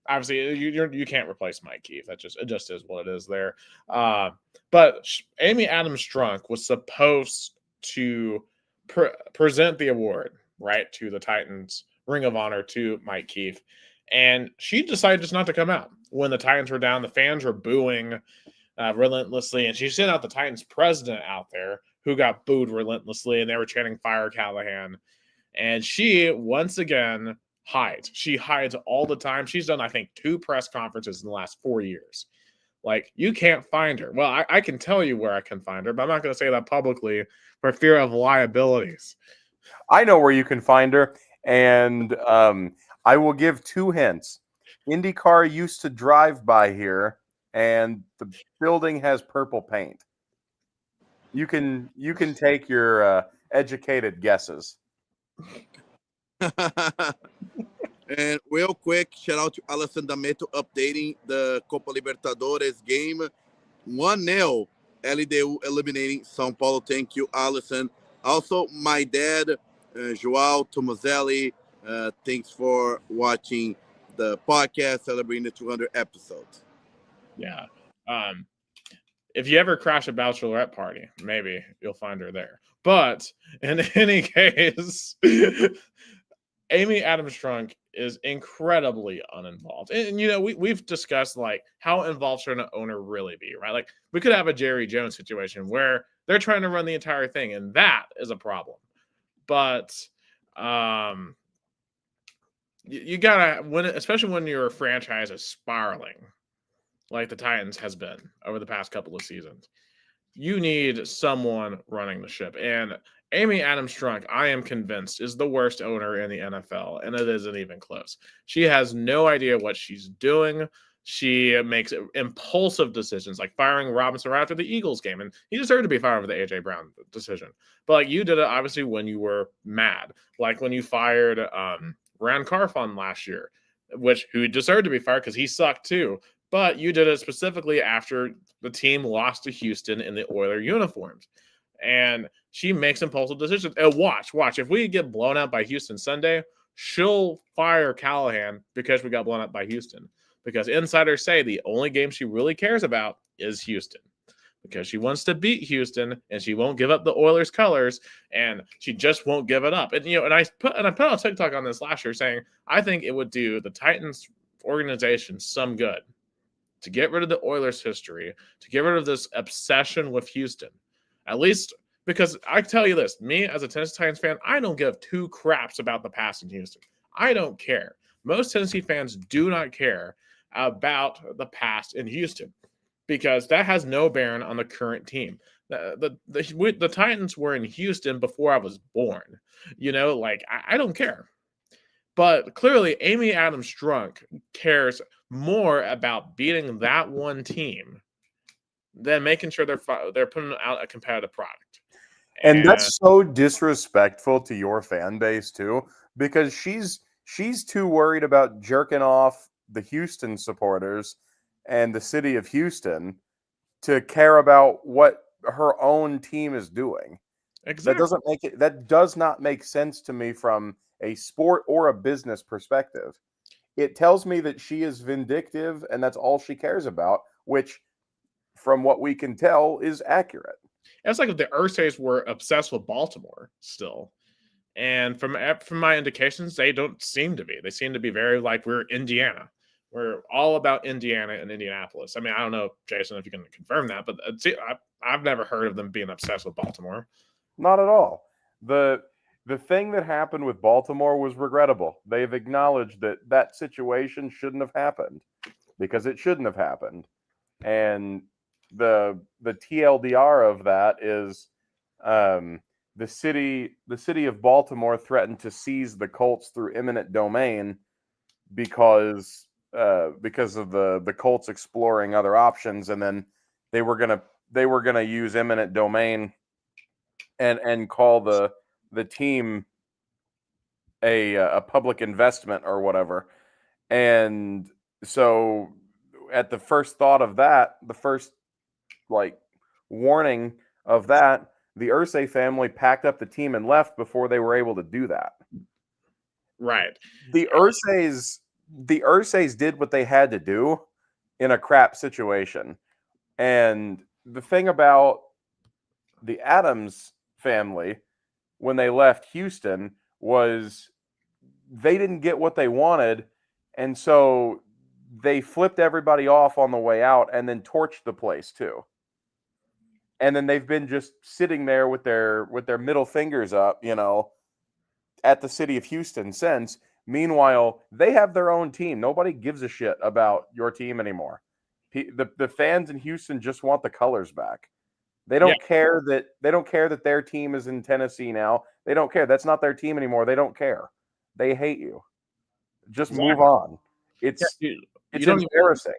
obviously you can't replace Mike Keith. It just is what it is there. But Amy Adams Strunk was supposed to present the award, right, to the Titans Ring of Honor to Mike Keith, and she decided just not to come out when the Titans were down. The fans were booing relentlessly, and she sent out the Titans president out there who got booed relentlessly, and they were chanting "Fire Callahan." And she once again hides. She hides all the time. She's done, I think, 2 press conferences in the last 4 years. Like, you can't find her. Well, I can tell you where I can find her, but I'm not going to say that publicly for fear of liabilities. I know where you can find her, and I will give 2 hints. IndyCar used to drive by here, and the building has purple paint. You can take your educated guesses. And real quick, shout out to Alisson D'Ameto updating the Copa Libertadores game. 1-0, LDU eliminating São Paulo. Thank you, Alisson. Also, my dad, João Tomazelli, thanks for watching the podcast celebrating the 200 episodes. Yeah. If you ever crash a bachelorette party, maybe you'll find her there. But in any case, Amy Adams Strunk is incredibly uninvolved. And you know, we've discussed like how involved should an owner really be, right? Like we could have a Jerry Jones situation where they're trying to run the entire thing, and that is a problem. But you gotta especially when your franchise is spiraling, like the Titans has been over the past couple of seasons. You need someone running the ship. And Amy Adams Strunk, I am convinced, is the worst owner in the NFL, and it isn't even close. She has no idea what she's doing. She makes impulsive decisions, like firing Robinson right after the Eagles game, and he deserved to be fired for the A.J. Brown decision. But like you did it, obviously, when you were mad, like when you fired Rand Carfon last year, who deserved to be fired because he sucked too. But you did it specifically after the team lost to Houston in the Oiler uniforms. And she makes impulsive decisions. And watch. If we get blown out by Houston Sunday, she'll fire Callahan because we got blown out by Houston. Because insiders say the only game she really cares about is Houston. Because she wants to beat Houston, and she won't give up the Oilers colors, and she just won't give it up. And you know, and I put on TikTok on this last year saying I think it would do the Titans organization some good to get rid of the Oilers history, to get rid of this obsession with Houston. At least because I tell you this, me as a Tennessee Titans fan, I don't give 2 craps about the past in Houston. I don't care. Most Tennessee fans do not care about the past in Houston because that has no bearing on the current team. The Titans were in Houston before I was born. You know, like I don't care. But clearly, Amy Adams Strunk cares more about beating that one team than making sure they're putting out a competitive product. And that's so disrespectful to your fan base too, because she's too worried about jerking off the Houston supporters and the city of Houston to care about what her own team is doing. Exactly. That does not make sense to me from a sport or a business perspective. It tells me that she is vindictive and that's all she cares about, which from what we can tell is accurate. It's like if the Ursays were obsessed with Baltimore still. And from my indications, they don't seem to be. They seem to be very like we're Indiana. We're all about Indiana and Indianapolis. I mean, I don't know, Jason, if you can confirm that, but I've never heard of them being obsessed with Baltimore. Not at all. The thing that happened with Baltimore was regrettable. They've acknowledged that situation shouldn't have happened because it shouldn't have happened. And the TLDR of that is the city of Baltimore threatened to seize the Colts through eminent domain because of the Colts exploring other options, and then they were gonna use eminent domain and call the team a public investment or whatever. And so at the first thought of that, the first warning of that, the Irsay family packed up the team and left before they were able to do that. Right. The Irsays the Ursays did what they had to do in a crap situation. And the thing about the Adams family when they left Houston was they didn't get what they wanted, and so they flipped everybody off on the way out and then torched the place too. And then they've been just sitting there with their middle fingers up, at the city of Houston since. Meanwhile, they have their own team. Nobody gives a shit about your team anymore. The fans in Houston just want the colors back. They don't care that their team is in Tennessee now. They don't care. That's not their team anymore. They don't care. They hate you. Just move on. It's embarrassing.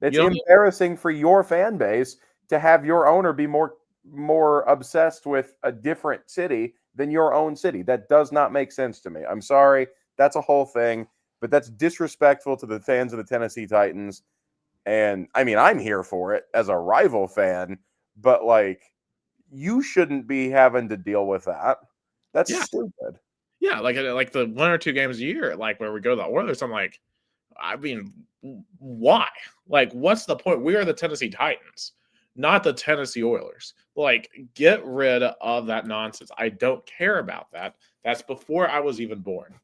It's embarrassing for your fan base to have your owner be more obsessed with a different city than your own city. That does not make sense to me. I'm sorry. That's a whole thing, but that's disrespectful to the fans of the Tennessee Titans. And I mean, I'm here for it as a rival fan, but you shouldn't be having to deal with that. That's stupid. Yeah, like the 1 or 2 games a year, where we go to the Oilers, I'm like, I mean, why? What's the point? We are the Tennessee Titans, not the Tennessee Oilers. Get rid of that nonsense. I don't care about that. That's before I was even born.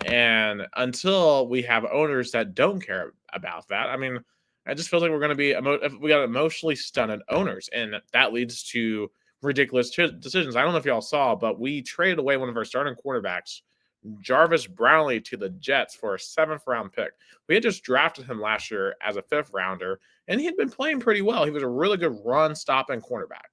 And until we have owners that don't care about that, I mean, I just feel like we're going to be we got emotionally stunted owners, and that leads to ridiculous decisions. I don't know if y'all saw, but we traded away one of our starting quarterbacks, Jarvis Brownlee, to the Jets for a 7th-round pick. We had just drafted him last year as a 5th-rounder, and he had been playing pretty well. He was a really good run-stopping cornerback.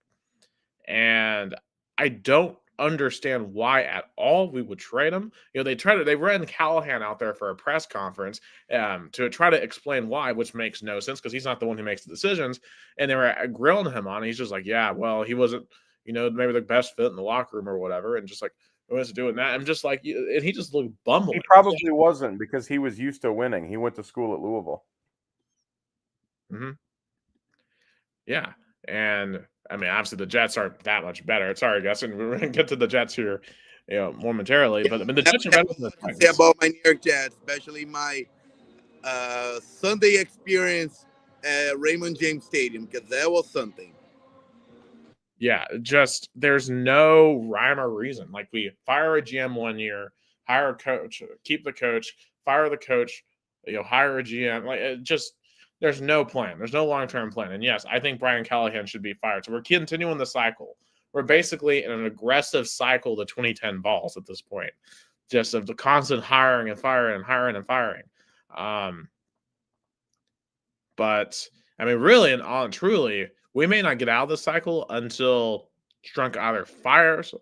And I don't understand why at all we would trade him. They ran Callahan out there for a press conference to try to explain why, which makes no sense because he's not the one who makes the decisions. And they were grilling him on it. He's just like, yeah, well, he wasn't, maybe the best fit in the locker room or whatever. And just what's doing that? I'm just like, and he just looked bumbling. He probably wasn't because he was used to winning. He went to school at Louisville. Mm-hmm. Yeah. And I mean, obviously the Jets aren't that much better. Sorry, Gus, and we're going to get to the Jets here, momentarily. But I mean, the Jets are better than the Titans. Say about my New York Jets, especially my Sunday experience at Raymond James Stadium, because that was something. Yeah, just there's no rhyme or reason. We fire a GM one year, hire a coach, keep the coach, fire the coach, hire a GM. There's no plan. There's no long-term plan. And yes, I think Brian Callahan should be fired. So we're continuing the cycle. We're basically in an aggressive cycle to 2010 balls at this point, just of the constant hiring and firing and hiring and firing. But I mean, really and all and truly, we may not get out of this cycle until Strunk either fires,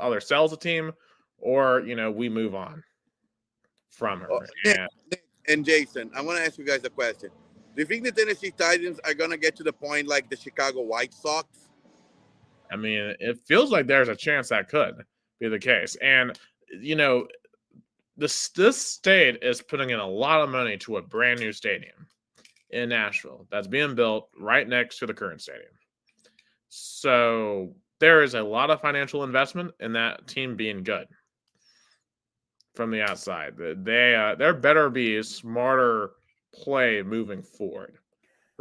either sells the team, or we move on from her. Nick and Jason, I want to ask you guys a question. Do you think the Tennessee Titans are going to get to the point like the Chicago White Sox? I mean, it feels like there's a chance that could be the case. And, this state is putting in a lot of money to a brand new stadium in Nashville that's being built right next to the current stadium. So there is a lot of financial investment in that team being good from the outside. There better be a smarter play moving forward.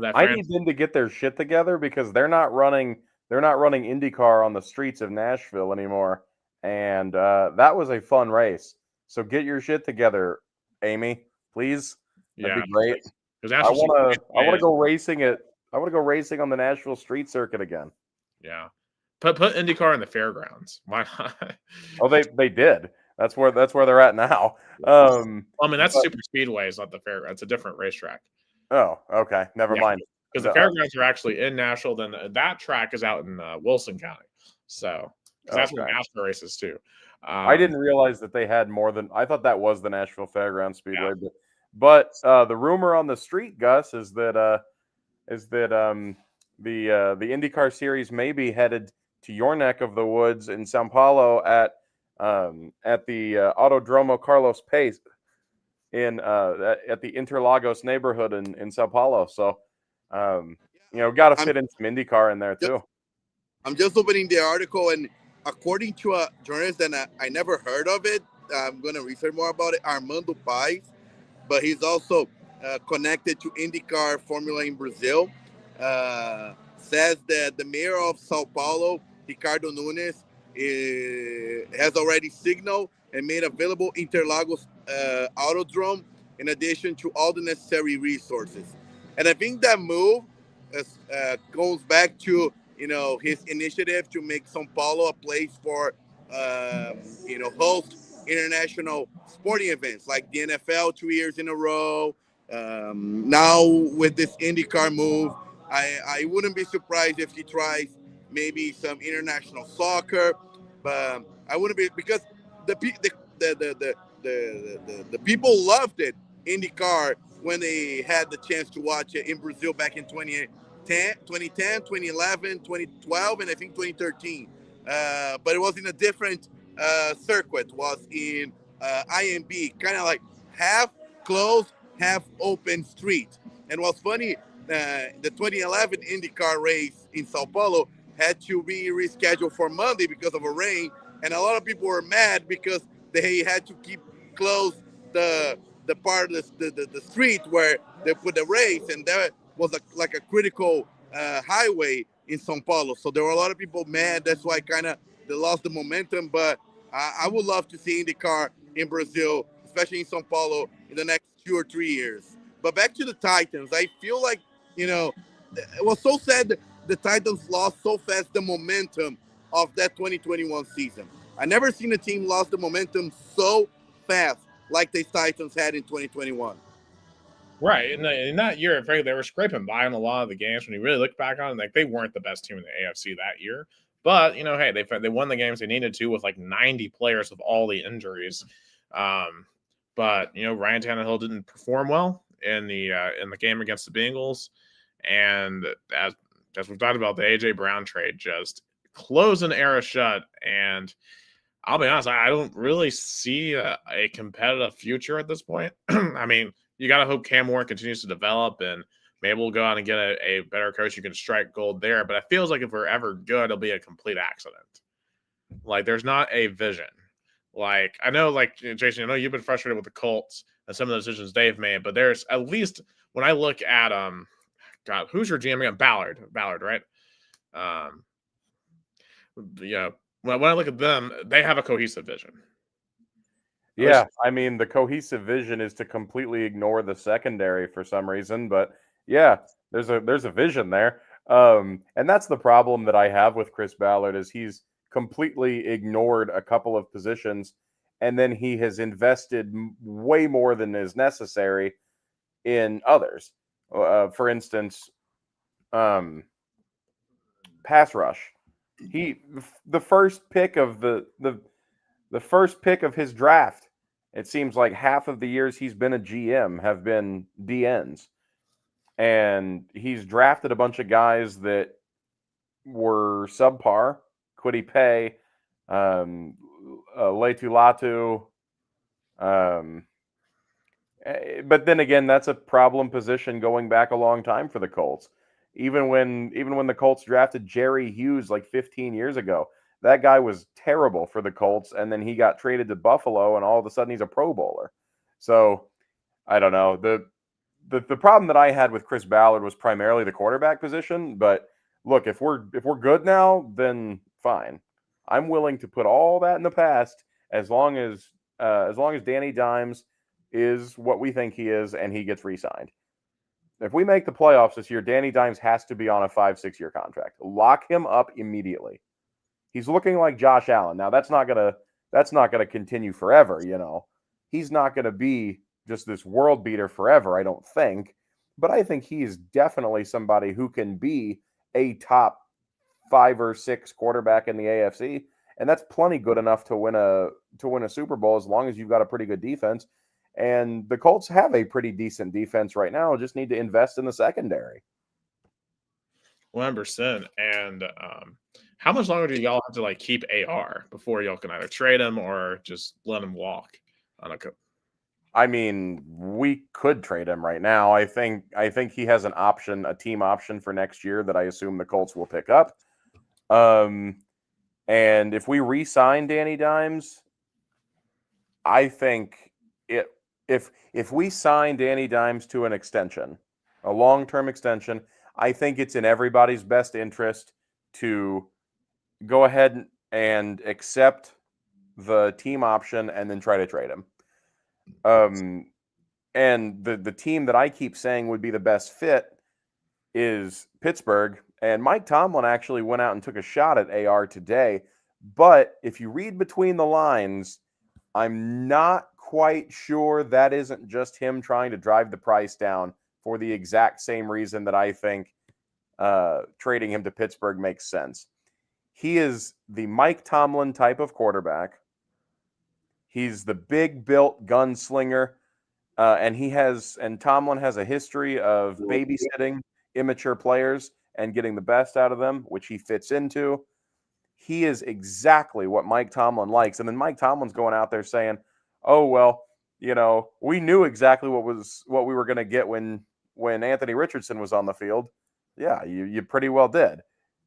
I need them to get their shit together because they're not running IndyCar on the streets of Nashville anymore. And that was a fun race. So get your shit together, Amy, please. That'd be great. I want to go racing I want to go racing on the Nashville street circuit again. Yeah. Put IndyCar in the fairgrounds. Why not? Oh, they did. That's where they're at now. I mean, that's Super Speedway. It's not the fair. It's a different racetrack. Oh, okay. Never mind. Because the fairgrounds are actually in Nashville. Then that track is out in Wilson County. So that's where NASCAR races too. I didn't realize that they had more than. I thought that was the Nashville Fairgrounds Speedway. Yeah. But the rumor on the street, Gus, is that the IndyCar series may be headed to your neck of the woods in Sao Paulo at the Autodromo Carlos Pace at the Interlagos neighborhood in Sao Paulo. So, got to fit in some IndyCar in there too. I'm just opening the article, and according to a journalist that I never heard of it, I'm going to research more about it, Armando Pais, but he's also connected to IndyCar Formula in Brazil. Says that the mayor of Sao Paulo, Ricardo Nunes, has already signaled and made available Interlagos Autodrome in addition to all the necessary resources. And I think that move goes back to his initiative to make Sao Paulo a place for host international sporting events like the NFL 2 years in a row. Now with this IndyCar move, I wouldn't be surprised if he tries maybe some international soccer, but I wouldn't be because the the people loved it IndyCar when they had the chance to watch it in Brazil back in 2010, 2011, 2012, and I think 2013. But it was in a different circuit, was in IMB, kind of like half closed, half open street. And what's funny, the 2011 IndyCar race in Sao Paulo had to be rescheduled for Monday because of a rain, and a lot of people were mad because they had to keep closed the part of the street where they put the race, and that was like a critical highway in Sao Paulo. So there were a lot of people mad. That's why kind of they lost the momentum. But I would love to see IndyCar in Brazil, especially in Sao Paulo, in the next 2 or 3 years. But back to the Titans, I feel like it was so sad that the Titans lost so fast the momentum of that 2021 season. I never seen a team lost the momentum so fast like the Titans had in 2021. Right. In that year, frankly, they were scraping by in a lot of the games. When you really look back on it, like they weren't the best team in the AFC that year. But, hey, they won the games they needed to with like 90 players with all the injuries. But, Ryan Tannehill didn't perform well in the game against the Bengals. And as we've talked about, the A.J. Brown trade just closed an era shut. And I'll be honest, I don't really see a competitive future at this point. I mean, you got to hope Cam Warren continues to develop, and maybe we'll go out and get a better coach who can strike gold there. But it feels like if we're ever good, it'll be a complete accident. Like, there's not a vision. Like, I know, like, Jason, I know you've been frustrated with the Colts and some of the decisions they've made, but there's at least when I look at, God, who's your GM again? Ballard, right? When I look at them, they have a cohesive vision. Yeah, I mean, the cohesive vision is to completely ignore the secondary for some reason, but yeah, there's a vision there. And that's the problem that I have with Chris Ballard is he's completely ignored a couple of positions, and then he has invested way more than is necessary in others. For instance, pass rush. The first pick of the first pick of his draft, it seems like half of the years he's been a GM have been DNs. And he's drafted a bunch of guys that were subpar. Kwity Paye, Letu Latu. But then again, that's a problem position going back a long time for the Colts. Even when the Colts drafted Jerry Hughes like 15 years ago, that guy was terrible for the Colts, and then he got traded to Buffalo, and all of a sudden he's a Pro Bowler. So I don't know. The problem that I had with Chris Ballard was primarily the quarterback position. But look, if we're good now, then fine. I'm willing to put all that in the past as long as Danny Dimes is what we think he is and he gets re-signed. If we make the playoffs this year, Danny Dimes has to be on a 5-6 year contract. Lock him up immediately. He's looking like Josh Allen. Now that's not gonna continue forever, He's not gonna be just this world beater forever, I don't think. But I think he is definitely somebody who can be a top 5 or 6 quarterback in the AFC, and that's plenty good enough to win a Super Bowl as long as you've got a pretty good defense. And the Colts have a pretty decent defense right now. Just need to invest in the secondary. 100%. And how much longer do y'all have to keep AR before y'all can either trade him or just let him walk on a? I mean, we could trade him right now. I think he has an option, a team option for next year that I assume the Colts will pick up. And if we re-sign Danny Dimes, I think if we sign Danny Dimes to an extension, a long-term extension, I think it's in everybody's best interest to go ahead and accept the team option and then try to trade him. And the team that I keep saying would be the best fit is Pittsburgh. And Mike Tomlin actually went out and took a shot at AR today. But if you read between the lines, I'm not quite sure that isn't just him trying to drive the price down for the exact same reason that I think trading him to Pittsburgh makes sense. He is the Mike Tomlin type of quarterback. He's the big built gunslinger. And Tomlin has a history of babysitting immature players and getting the best out of them, which he fits into. He is exactly what Mike Tomlin likes. And then Mike Tomlin's going out there saying, oh, well, we knew exactly what we were going to get when Anthony Richardson was on the field. Yeah, you pretty well did.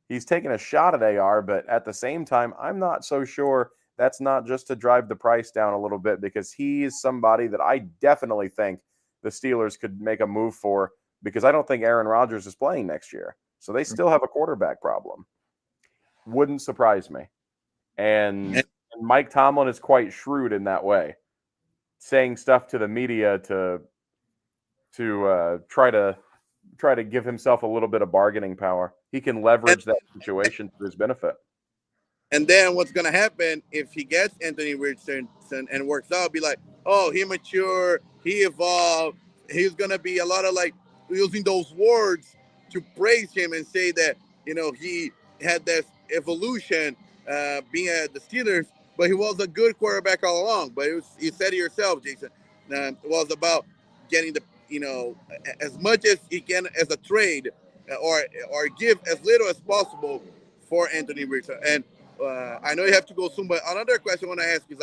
He's taking a shot at AR, but at the same time, I'm not so sure that's not just to drive the price down a little bit, because he is somebody that I definitely think the Steelers could make a move for, because I don't think Aaron Rodgers is playing next year. So they still have a quarterback problem. Wouldn't surprise me. And Mike Tomlin is quite shrewd in that way, saying stuff to the media to try to give himself a little bit of bargaining power. He can leverage that situation to his benefit. And then what's going to happen if he gets Anthony Richardson and works out, be like, oh, he matured, he evolved. He's going to be a lot of using those words to praise him and say that, he had this evolution being at the Steelers, but he was a good quarterback all along. But you said it yourself, Jason, it was about getting as much as he can as a trade or give as little as possible for Anthony Richardson. And I know you have to go soon, but another question I want to ask is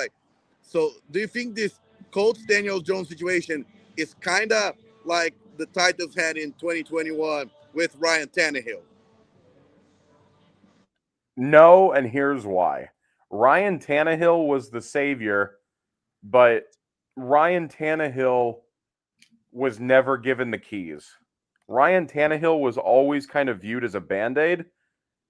so do you think this Colts Daniel Jones situation is kind of like the Titans had in 2021 with Ryan Tannehill? No, and here's why. Ryan Tannehill was the savior, but Ryan Tannehill was never given the keys. Ryan Tannehill was always kind of viewed as a Band-Aid,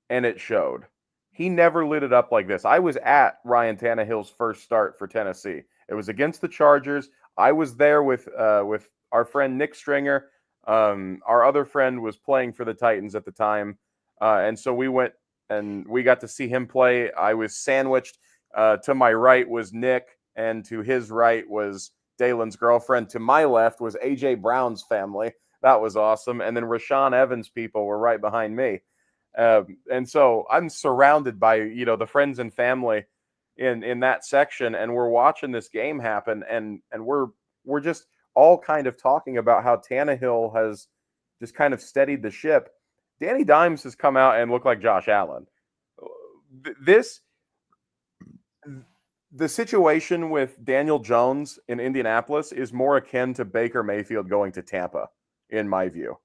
and it showed. He never lit it up like this. I was at Ryan Tannehill's first start for Tennessee. It was against the Chargers. I was there with our friend Nick Stringer. Our other friend was playing for the Titans at the time, and so we went and we got to see him play. I was sandwiched. To my right was Nick, and to his right was Dalen's girlfriend. To my left was A.J. Brown's family. That was awesome. And then Rashaan Evans' people were right behind me. And so I'm surrounded by, the friends and family in that section, and we're watching this game happen, and we're just all kind of talking about how Tannehill has just kind of steadied the ship. Danny Dimes has come out and looked like Josh Allen. The situation with Daniel Jones in Indianapolis is more akin to Baker Mayfield going to Tampa, in my view.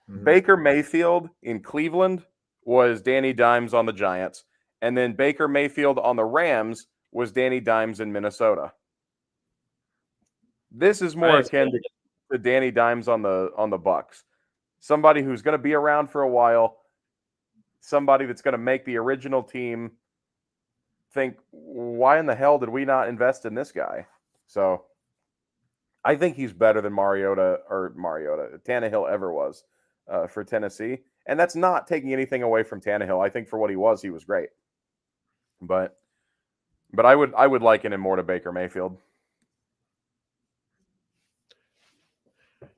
Mm-hmm. Baker Mayfield in Cleveland was Danny Dimes on the Giants, and then Baker Mayfield on the Rams was Danny Dimes in Minnesota. This is more akin to Danny Dimes on the Bucs. Somebody who's going to be around for a while, somebody that's going to make the original team think, why in the hell did we not invest in this guy? So I think he's better than Tannehill ever was for Tennessee. And that's not taking anything away from Tannehill. I think for what he was great. But I would liken him more to Baker Mayfield.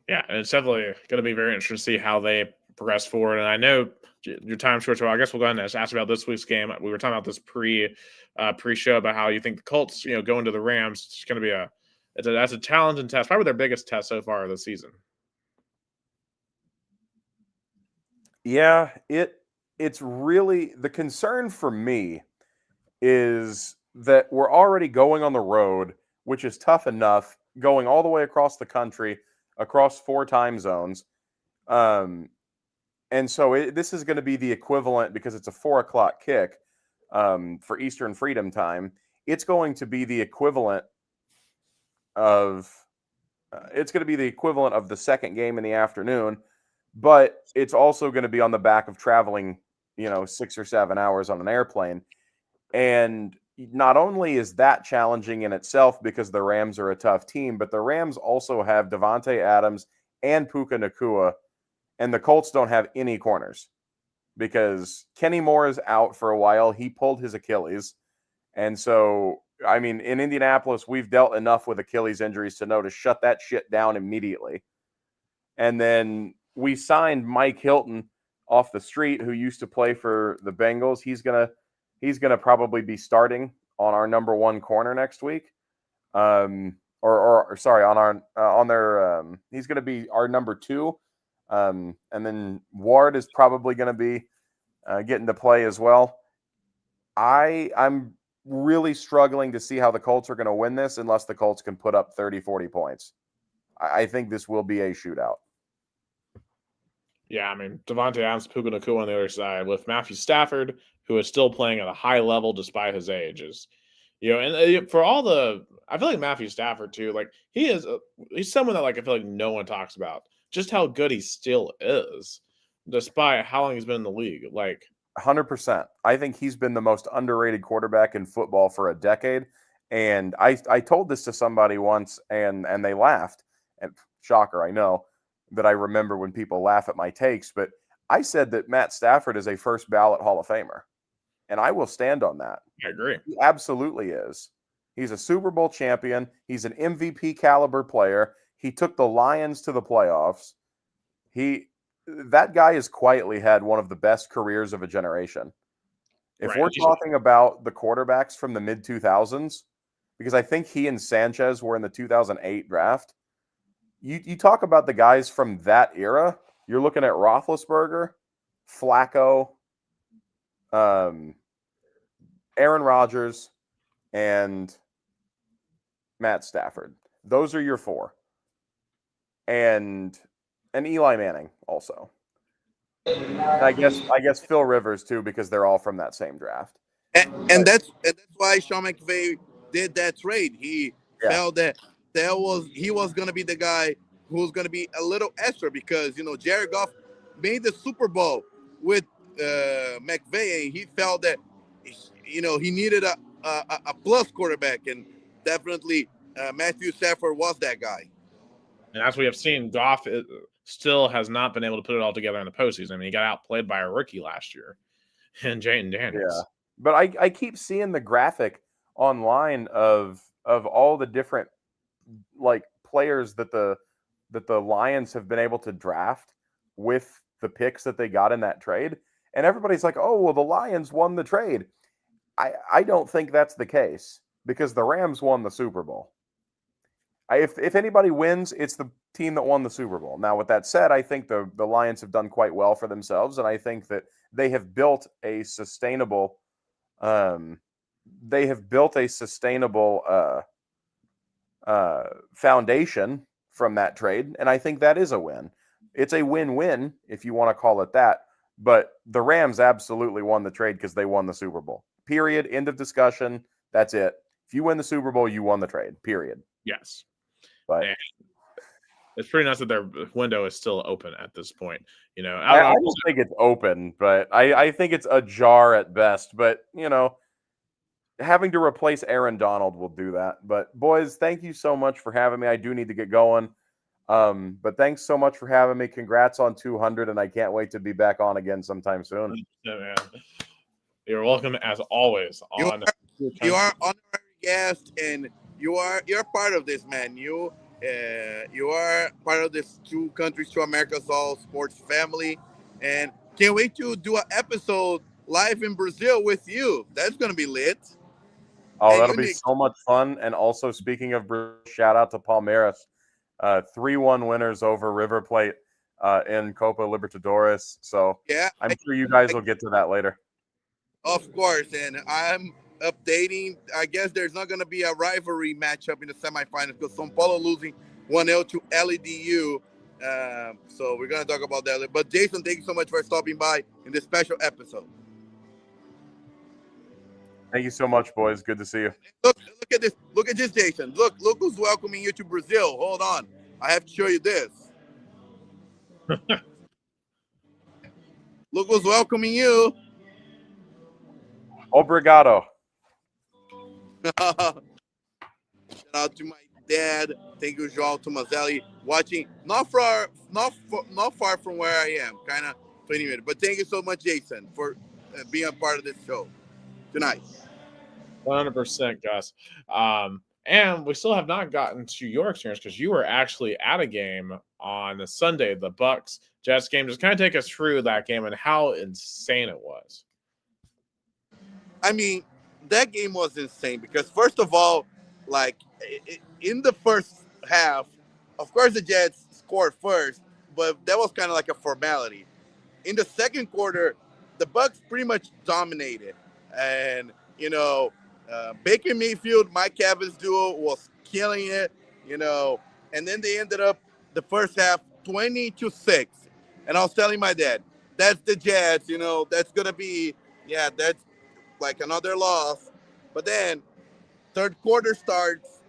Yeah, and it's definitely going to be very interesting to see how they progress forward. And I know your time's short, so I guess we'll go ahead and ask about this week's game. We were talking about this pre-show about how you think the Colts, go into the Rams. It's going to be that's a challenging test, probably their biggest test so far this season. Yeah, it's really the concern for me is that we're already going on the road, which is tough enough, going all the way across the country, across 4 time zones. And so this is going to be the equivalent, because it's a 4:00 kick for Eastern Freedom Time. It's going to be the equivalent of it's going to be the equivalent of the second game in the afternoon, but it's also going to be on the back of traveling, 6 or 7 hours on an airplane. And not only is that challenging in itself because the Rams are a tough team, but the Rams also have Devontae Adams and Puka Nacua, and the Colts don't have any corners because Kenny Moore is out for a while. He pulled his Achilles. And so, I mean, in Indianapolis, we've dealt enough with Achilles injuries to know to shut that shit down immediately. And then we signed Mike Hilton off the street, who used to play for the Bengals. He's gonna probably be starting on our number one corner next week. He's gonna be our number two. And then Ward is probably gonna be getting to play as well. I'm really struggling to see how the Colts are going to win this unless the Colts can put up 30, 40 points. I think this will be a shootout. Yeah, I mean, Devontae Adams, Puka Nacua on the other side with Matthew Stafford, who is still playing at a high level despite his age. And for all I feel like Matthew Stafford too, like he's someone that like I feel like no one talks about just how good he still is, despite how long he's been in the league. Like 100%. I think he's been the most underrated quarterback in football for a decade. And I told this to somebody once and they laughed. And shocker, I know that I remember when people laugh at my takes, but I said that Matt Stafford is a first ballot Hall of Famer. And I will stand on that. I agree. He absolutely is. He's a Super Bowl champion. He's an MVP caliber player. He took the Lions to the playoffs. That guy has quietly had one of the best careers of a generation. If we're talking about the quarterbacks from the mid-2000s, because I think he and Sanchez were in the 2008 draft, you talk about the guys from that era, you're looking at Roethlisberger, Flacco, Aaron Rodgers, and Matt Stafford. Those are your four. And Eli Manning also. And I guess Phil Rivers too, because they're all from that same draft. And that's why Sean McVay did that trade. He felt that he was going to be the guy who was going to be a little extra because Jared Goff made the Super Bowl with McVay, and he felt that he needed a plus quarterback, and definitely Matthew Stafford was that guy. And as we have seen, Goff still has not been able to put it all together in the postseason. I mean, he got outplayed by a rookie last year, and Jayden Daniels. Yeah, but I keep seeing the graphic online of all the different like players that the Lions have been able to draft with the picks that they got in that trade, and everybody's like, "Oh, well, the Lions won the trade." I don't think that's the case because the Rams won the Super Bowl. If anybody wins, it's the team that won the Super Bowl. Now, with that said, I think the Lions have done quite well for themselves, and I think that they have built a sustainable foundation from that trade, and I think that is a win. It's a win-win if you want to call it that, but the Rams absolutely won the trade because they won the Super Bowl. Period. End of discussion. That's it. If you win the Super Bowl, you won the trade. Period. Yes. But it's pretty nice that their window is still open at this point. I don't think it's open, but I think it's ajar at best. But, having to replace Aaron Donald will do that. But, boys, thank you so much for having me. I do need to get going. But thanks so much for having me. Congrats on 200, and I can't wait to be back on again sometime soon. Yeah, you're welcome, as always. You are honorary guest, and you're part of this, man. You are part of this Two Countries, Two Americas All Sports family, and can't wait to do an episode live in Brazil with you. That's gonna be lit. Oh, that'll be so much fun. And also, speaking of Brazil, shout out to Palmeiras, 3-1 winners over River Plate in Copa Libertadores. So yeah, I'm sure you guys will get to that later. Of course, and I'm updating. I guess there's not going to be a rivalry matchup in the semifinals because São Paulo losing 1-0 to LEDU. So we're going to talk about that. But Jason, thank you so much for stopping by in this special episode. Thank you so much, boys. Good to see you. Look at this. Look at this, Jason. Look who's welcoming you to Brazil. Hold on. I have to show you this. Look who's welcoming you. Obrigado. Shout out to my dad. Thank you, João Tomazelli, watching. Not far from where I am. Kind of 20 minutes. But thank you so much, Jason, for being a part of this show tonight. 100%, Gus. And we still have not gotten to your experience because you were actually at a game on Sunday, the Bucks Jets game. Just kind of take us through that game and how insane it was. I mean, that game was insane because, first of all, like in the first half, of course the Jets scored first, but that was kind of like a formality. In the second quarter, the Bucks pretty much dominated, and Baker Mayfield, Mike Evans duo was killing it, and then they ended up the first half 20-6. And I was telling my dad, that's the Jets, that's gonna be, that's like another loss. But then third quarter starts,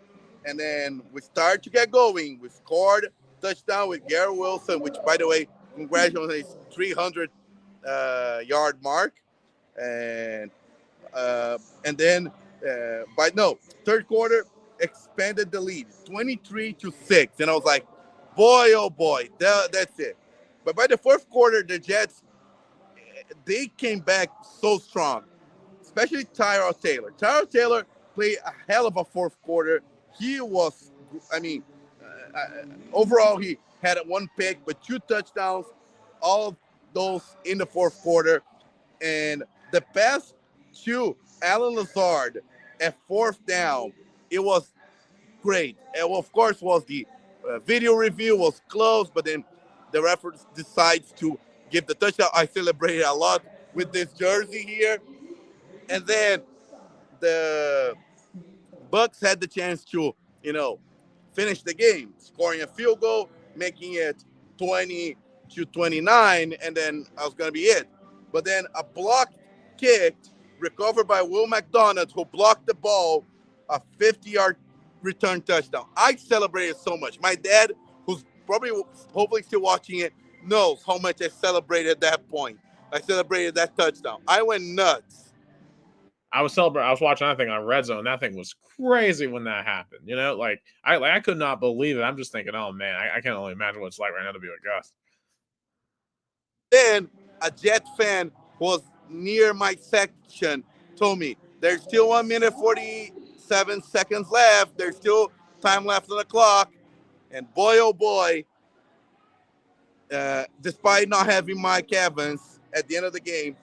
and then we start to get going. We scored touchdown with Garrett Wilson, which, by the way, congratulations on his 300 yard mark, and then third quarter expanded the lead 23-6, and I was like, boy, oh boy, that's it. But by the fourth quarter, the Jets, they came back so strong, especially Tyrod Taylor. Tyrod Taylor played a hell of a fourth quarter. He was, overall, he had one pick, but 2 touchdowns, all of those in the fourth quarter. And the pass to Alan Lazard at fourth down, it was great. And of course, was the video review was close, but then the referee decides to give the touchdown. I celebrated a lot with this jersey here. And then the Bucks had the chance to, finish the game, scoring a field goal, making it 20-29, and then I was going to be it. But then a blocked kick recovered by Will McDonald, who blocked the ball, a 50-yard return touchdown. I celebrated so much. My dad, who's hopefully still watching it, knows how much I celebrated at that point. I celebrated that touchdown. I went nuts. I was watching that thing on Red Zone. That thing was crazy when that happened. I could not believe it. I'm just thinking, oh man, I can't only imagine what it's like right now to be with Gus. Then a Jet fan who was near my section told me there's still 1 minute 47 seconds left. There's still time left on the clock. And boy, oh boy, despite not having Mike Evans at the end of the game,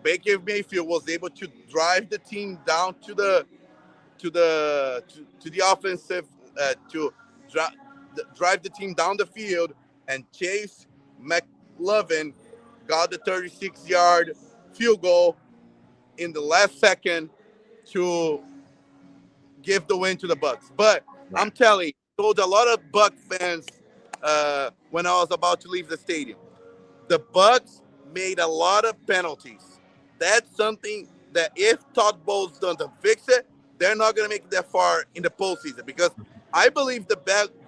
Baker Mayfield was able to drive the team down to the offensive drive the team down the field, and Chase McLovin got the 36-yard field goal in the last second to give the win to the Bucks. But I'm telling you, I told a lot of Buck fans when I was about to leave the stadium, the Bucks made a lot of penalties. That's something that if Todd Bowles doesn't fix it, they're not going to make it that far in the postseason, because I believe the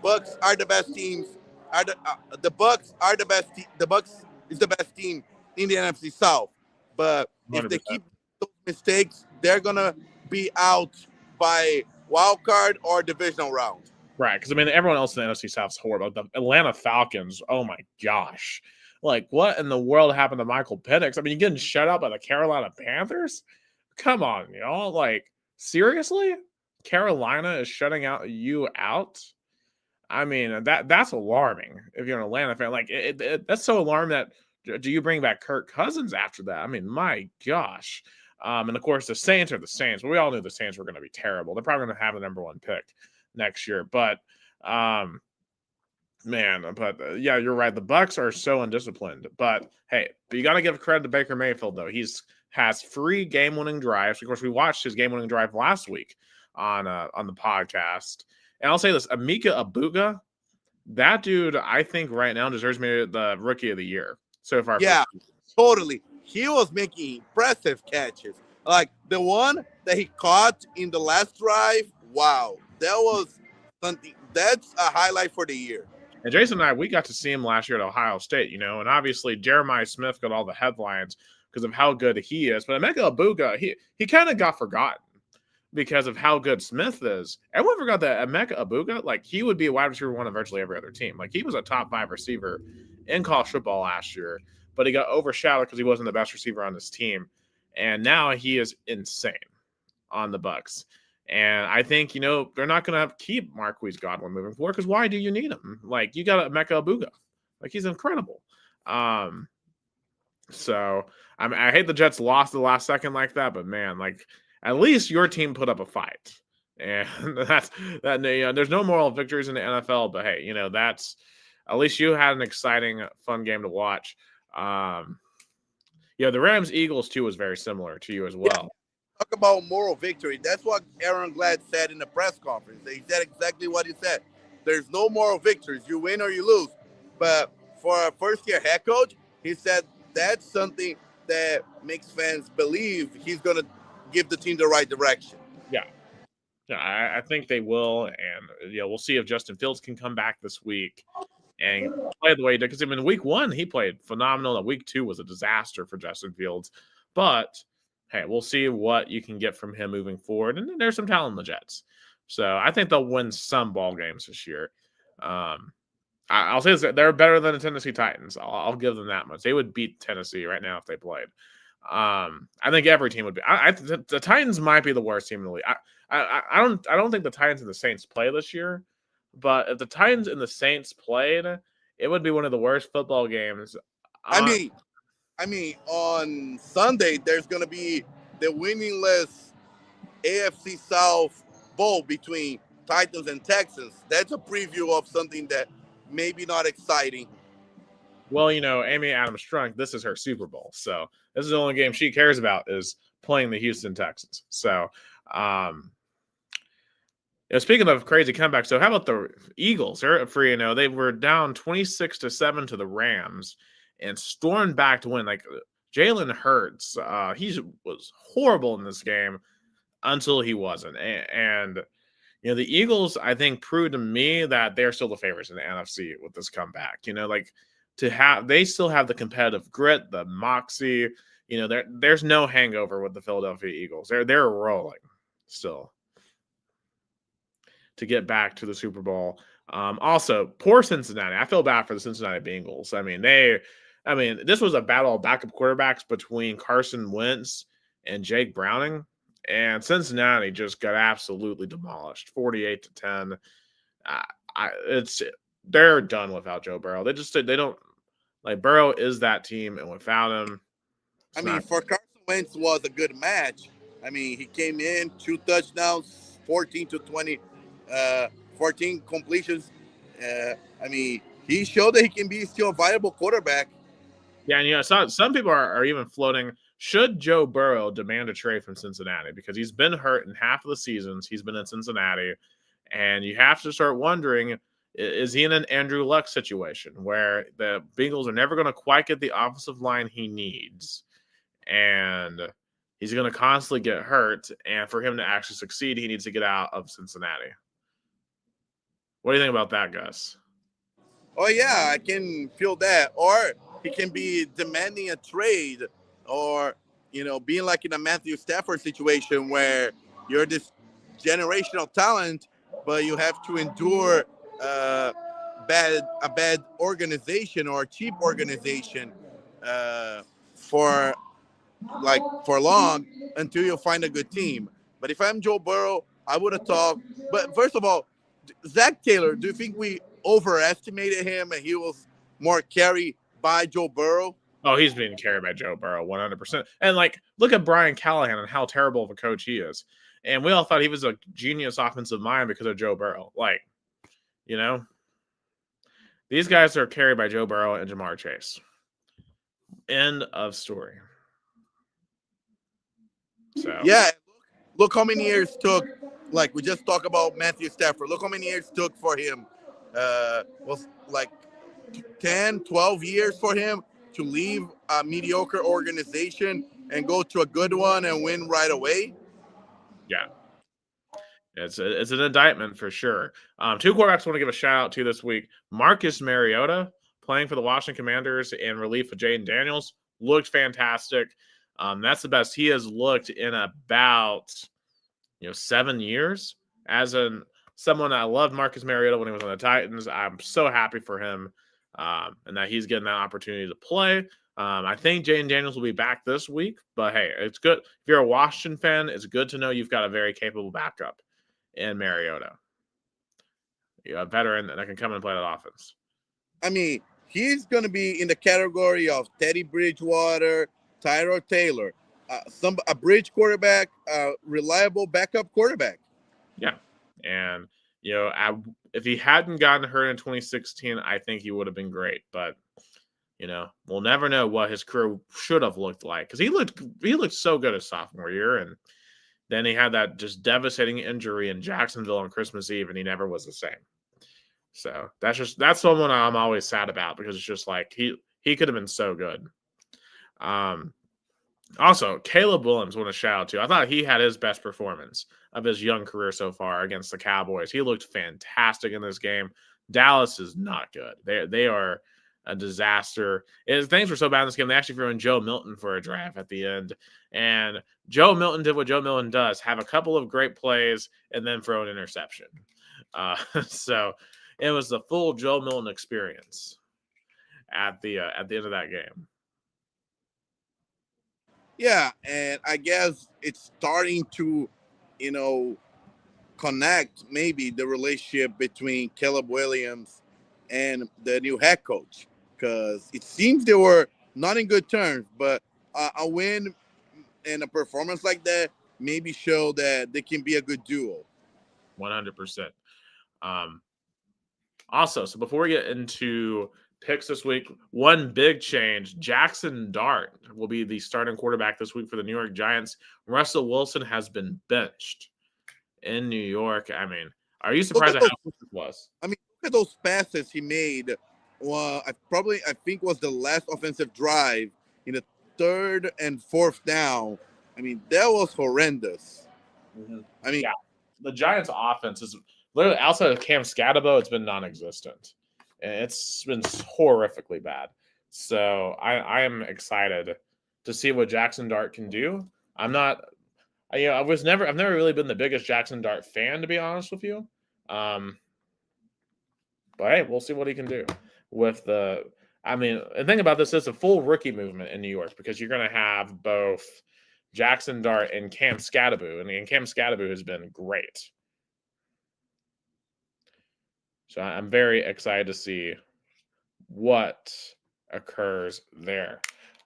Bucks are the best teams. The Bucks are the best. The Bucks is the best team in the NFC South. But 100%. If they keep those mistakes, they're going to be out by wild card or divisional round. Right, because everyone else in the NFC South is horrible. The Atlanta Falcons, oh my gosh. Like, what in the world happened to Michael Penix? You're getting shut out by the Carolina Panthers? Come on, y'all. Like, seriously? Carolina is shutting you out? That's alarming if you're an Atlanta fan. Like, that's so alarming that do you bring back Kirk Cousins after that? my gosh. And, of course, the Saints are the Saints. But we all knew the Saints were going to be terrible. They're probably going to have the number 1 pick next year. But, yeah, you're right. The Bucks are so undisciplined. But hey, you got to give credit to Baker Mayfield, though. Has 3 game-winning drives. Of course, we watched his game-winning drive last week on the podcast. And I'll say this: Emeka Egbuka, that dude, I think right now deserves maybe the Rookie of the Year so far. Yeah, totally. He was making impressive catches. Like the one that he caught in the last drive, wow, that was something. That's a highlight for the year. And Jason and I, we got to see him last year at Ohio State, and obviously Jeremiah Smith got all the headlines because of how good he is. But Emeka Abuga, he kind of got forgotten because of how good Smith is. Everyone forgot that Emeka Abuga, like, he would be a wide receiver one on virtually every other team. Like, he was a top 5 receiver in college football last year, but he got overshadowed because he wasn't the best receiver on his team. And now he is insane on the Bucs. And I think, they're not going to keep Marquise Godwin moving forward because why do you need him? Like, you got Emeka Abuga. Like, he's incredible. So I hate the Jets lost the last second like that, but man, like, at least your team put up a fight. And there's no moral victories in the NFL, but hey, that's at least you had an exciting, fun game to watch. The Rams Eagles too was very similar to you as well. Yeah. Talk about moral victory. That's what Aaron Glad said in the press conference. He said exactly what he said. There's no moral victories. You win or you lose. But for a first-year head coach, he said that's something that makes fans believe he's going to give the team the right direction. Yeah, I think they will. And, we'll see if Justin Fields can come back this week and play the way he did. Because, week 1, he played phenomenal. And week 2 was a disaster for Justin Fields. But hey, we'll see what you can get from him moving forward. And there's some talent in the Jets. So I think they'll win some ball games this year. I'll say this, they're better than the Tennessee Titans. I'll give them that much. They would beat Tennessee right now if they played. I think every team would be. The Titans might be the worst team in the league. I don't think the Titans and the Saints play this year. But if the Titans and the Saints played, it would be one of the worst football games. I mean, on Sunday, there's going to be the winningless AFC South Bowl between Titans and Texans. That's a preview of something that maybe not exciting. Well, Amy Adams Strunk, this is her Super Bowl. So this is the only game she cares about is playing the Houston Texans. So, speaking of crazy comebacks, so how about the Eagles? They're free, they were down 26-7 to the Rams and stormed back to win. Like, Jalen Hurts, he was horrible in this game until he wasn't. And the Eagles, I think, proved to me that they're still the favorites in the NFC with this comeback. They still have the competitive grit, the moxie. There's no hangover with the Philadelphia Eagles. They're rolling still to get back to the Super Bowl. Also, poor Cincinnati. I feel bad for the Cincinnati Bengals. This was a battle of backup quarterbacks between Carson Wentz and Jake Browning, and Cincinnati just got absolutely demolished, 48-10. They're done without Joe Burrow. They don't like Burrow is that team, and without him, for Carson Wentz was a good match. He came in 2 touchdowns, 14-20, 14 completions. He showed that he can be still a viable quarterback. Yeah, and some people are even floating, should Joe Burrow demand a trade from Cincinnati? Because he's been hurt in half of the seasons he's been in Cincinnati, and you have to start wondering, is he in an Andrew Luck situation where the Bengals are never going to quite get the offensive line he needs, and he's going to constantly get hurt, and for him to actually succeed, he needs to get out of Cincinnati. What do you think about that, Gus? Oh, yeah, I can feel that. Or he can be demanding a trade, or, being like in a Matthew Stafford situation where you're this generational talent, but you have to endure a bad organization or a cheap organization for long until you find a good team. But if I'm Joe Burrow, I would have talked. But first of all, Zach Taylor, do you think we overestimated him and he was more carried by Joe Burrow? Oh, he's being carried by Joe Burrow 100%. And look at Brian Callahan and how terrible of a coach he is. And we all thought he was a genius offensive mind because of Joe Burrow. These guys are carried by Joe Burrow and Jamar Chase. End of story. So yeah, look how many years took. We just talked about Matthew Stafford. Look how many years took for him. Was 10, 12 years for him to leave a mediocre organization and go to a good one and win right away. Yeah. It's an indictment for sure. Two quarterbacks I want to give a shout out to this week. Marcus Mariota, playing for the Washington Commanders in relief of Jaden Daniels, looked fantastic. That's the best he has looked in about 7 years. As someone I loved Marcus Mariota when he was on the Titans, I'm so happy for him, and that he's getting that opportunity to play. I think Jaden Daniels will be back this week, but hey, it's good. If you're a Washington fan, it's good to know you've got a very capable backup in Mariota. A veteran that can come and play that offense. I mean, he's going to be in the category of Teddy Bridgewater, Tyrod Taylor, a bridge quarterback, reliable backup quarterback. Yeah, and if he hadn't gotten hurt in 2016, I think he would have been great. But we'll never know what his career should have looked like, because he looked so good his sophomore year, and then he had that just devastating injury in Jacksonville on Christmas Eve, and he never was the same. So that's someone I'm always sad about, because it's just like he could have been so good. Also, Caleb Williams, want to shout out to. I thought he had his best performance of his young career so far against the Cowboys. He looked fantastic in this game. Dallas is not good. They are a disaster. Things were so bad in this game, they actually threw in Joe Milton for a draft at the end. And Joe Milton did what Joe Milton does, have a couple of great plays and then throw an interception. So it was the full Joe Milton experience at the end of that game. Yeah, and I guess it's starting to, connect maybe the relationship between Caleb Williams and the new head coach, because it seems they were not in good terms, but a win and a performance like that maybe show that they can be a good duo. 100%. Also, so before we get into picks this week, one big change: Jackson Dart will be the starting quarterback this week for the New York Giants. Russell Wilson has been benched in New York. I mean, are you surprised at how quick it was? I mean, look at those passes he made. Well, I think was the last offensive drive in the 3rd and 4th down. I mean, that was horrendous. Mm-hmm. I mean, yeah, the Giants' offense is literally, outside of Cam Scatabo, it's been non-existent. And it's been horrifically bad. So I am excited to see what Jackson Dart can do. I've never really been the biggest Jackson Dart fan, to be honest with you. But hey, we'll see what he can do with the thing about this is a full rookie movement in New York, because you're going to have both Jackson Dart and Cam Scatabo, and Cam Scatabo has been great. So I'm very excited to see what occurs there.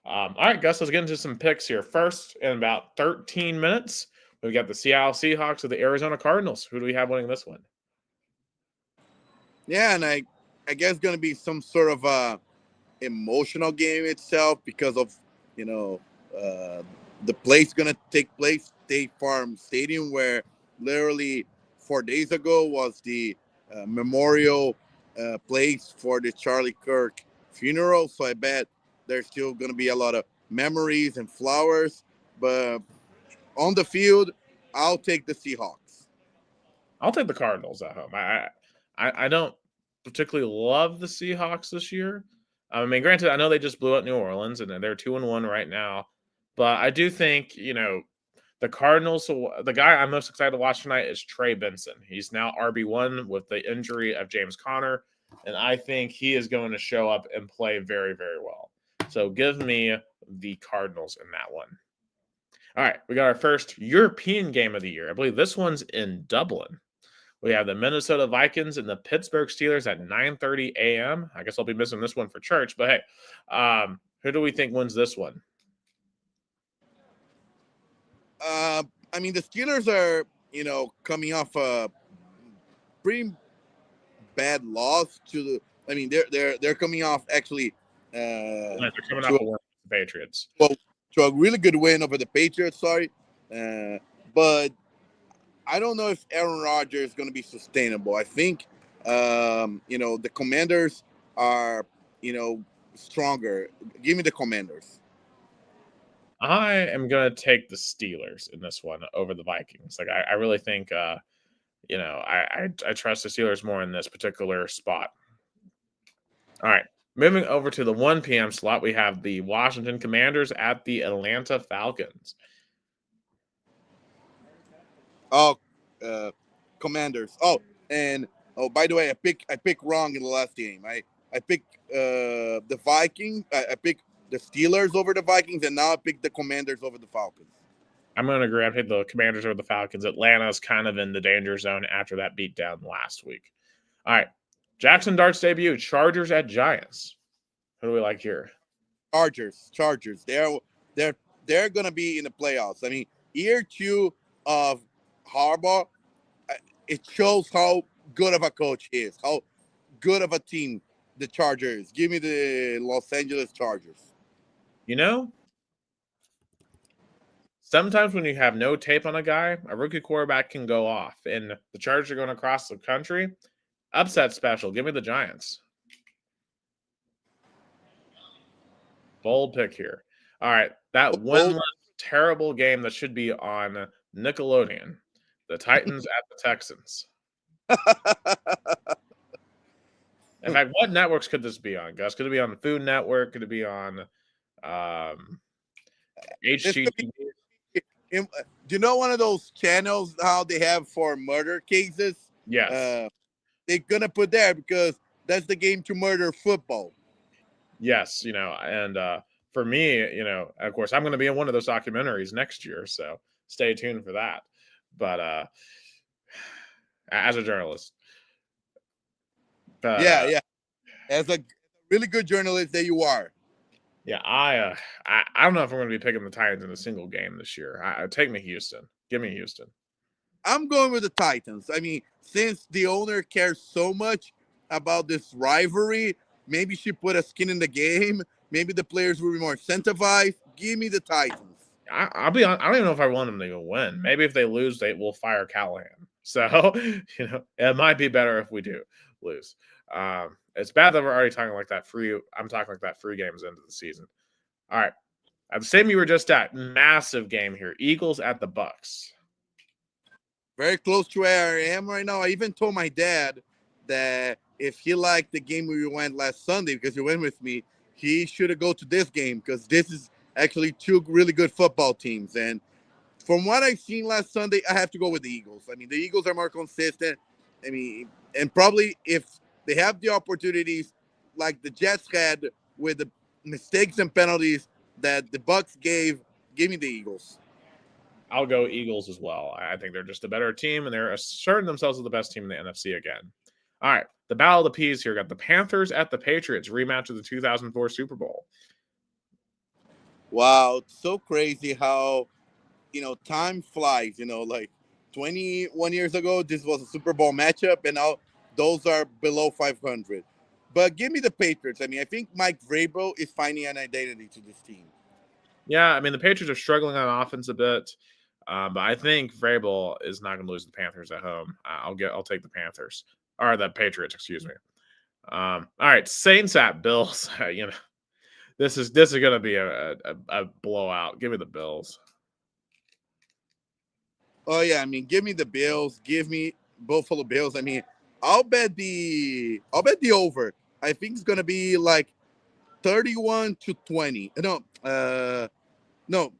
All right, Gus, let's get into some picks here. First, in about 13 minutes, we've got the Seattle Seahawks with the Arizona Cardinals. Who do we have winning this one? Yeah, and I guess it's going to be some sort of emotional game itself, because of, the place going to take place, State Farm Stadium, where literally 4 days ago was the memorial place for the Charlie Kirk funeral. So I bet there's still going to be a lot of memories and flowers. But on the field, I'll take the Seahawks. I'll take the Cardinals at home. I don't particularly love the Seahawks this year. I mean, granted, I know they just blew out New Orleans, and they're 2-1 right now. But I do think, the Cardinals, the guy I'm most excited to watch tonight is Trey Benson. He's now RB1 with the injury of James Conner, and I think he is going to show up and play very, very well. So give me the Cardinals in that one. All right, we got our first European game of the year. I believe this one's in Dublin. We have the Minnesota Vikings and the Pittsburgh Steelers at 9:30 a.m. I guess I'll be missing this one for church, but hey, who do we think wins this one? I mean, the Steelers are, coming off a pretty bad loss to the. I mean, they're coming off actually. They're coming off a win with the Patriots. Well, to a really good win over the Patriots. Sorry, but I don't know if Aaron Rodgers is going to be sustainable. I think, the Commanders are, stronger. Give me the Commanders. I am going to take the Steelers in this one over the Vikings. Like, I really think, I trust the Steelers more in this particular spot. All right. Moving over to the 1 p.m. slot, we have the Washington Commanders at the Atlanta Falcons. Oh, Commanders. Oh, by the way, I picked wrong in the last game. I picked the Vikings. I picked the Steelers over the Vikings, and now I picked the Commanders over the Falcons. I'm going to agree. I picked the Commanders over the Falcons. Atlanta's kind of in the danger zone after that beatdown last week. All right. Jackson Dart's debut, Chargers at Giants. Who do we like here? Chargers. They're going to be in the playoffs. I mean, year 2 of Harbaugh, it shows how good of a coach he is, how good of a team the Chargers. Give me the Los Angeles Chargers. You know, sometimes when you have no tape on a guy, a rookie quarterback can go off, and the Chargers are going across the country. Upset special. Give me the Giants. Bold pick here. All right. That one last terrible game that should be on Nickelodeon. The Titans at the Texans. In fact, what networks could this be on, Gus? Could it be on the Food Network? Could it be on HGTV? Do you know one of those channels how they have for murder cases? Yes. They're going to put there because that's the game to murder football. Yes, and for me, of course, I'm going to be in one of those documentaries next year, so stay tuned for that. But as a journalist. Yeah. As a really good journalist that you are. Yeah, I don't know if I'm going to be picking the Titans in a single game this year. Take me Houston. Give me Houston. I'm going with the Titans. I mean, since the owner cares so much about this rivalry, maybe she put a skin in the game. Maybe the players will be more incentivized. Give me the Titans. I'll be honest, I don't even know if I want them to even win. Maybe if they lose, they will fire Callahan. So, it might be better if we do lose. It's bad that we're already talking like that I'm talking like that free games into the season. All right. At the same you were just at, massive game here. Eagles at the Bucks. Very close to where I am right now. I even told my dad that if he liked the game we went last Sunday, because he went with me, he should have go to this game because this is actually 2 really good football teams. And from what I've seen last Sunday, I have to go with the Eagles. I mean, the Eagles are more consistent. I mean, and probably if they have the opportunities like the Jets had with the mistakes and penalties that the Bucks gave, give me the Eagles. I'll go Eagles as well. I think they're just a better team, and they're asserting themselves as the best team in the NFC again. All right, the Battle of the Peas here. Got the Panthers at the Patriots, rematch of the 2004 Super Bowl. Wow, it's so crazy how, time flies. Like 21 years ago, this was a Super Bowl matchup, and now those are below 500. But give me the Patriots. I mean, I think Mike Vrabel is finding an identity to this team. Yeah, I mean, the Patriots are struggling on offense a bit, but I think Vrabel is not going to lose the Panthers at home. I'll take the Panthers, or the Patriots, excuse me. All right, Saints at Bills. This is going to be a blowout. Give me the Bills. Oh yeah, I mean, give me the Bills. Give me Buffalo Bills. I mean, I'll bet the over. I think it's gonna be like 31-20. No,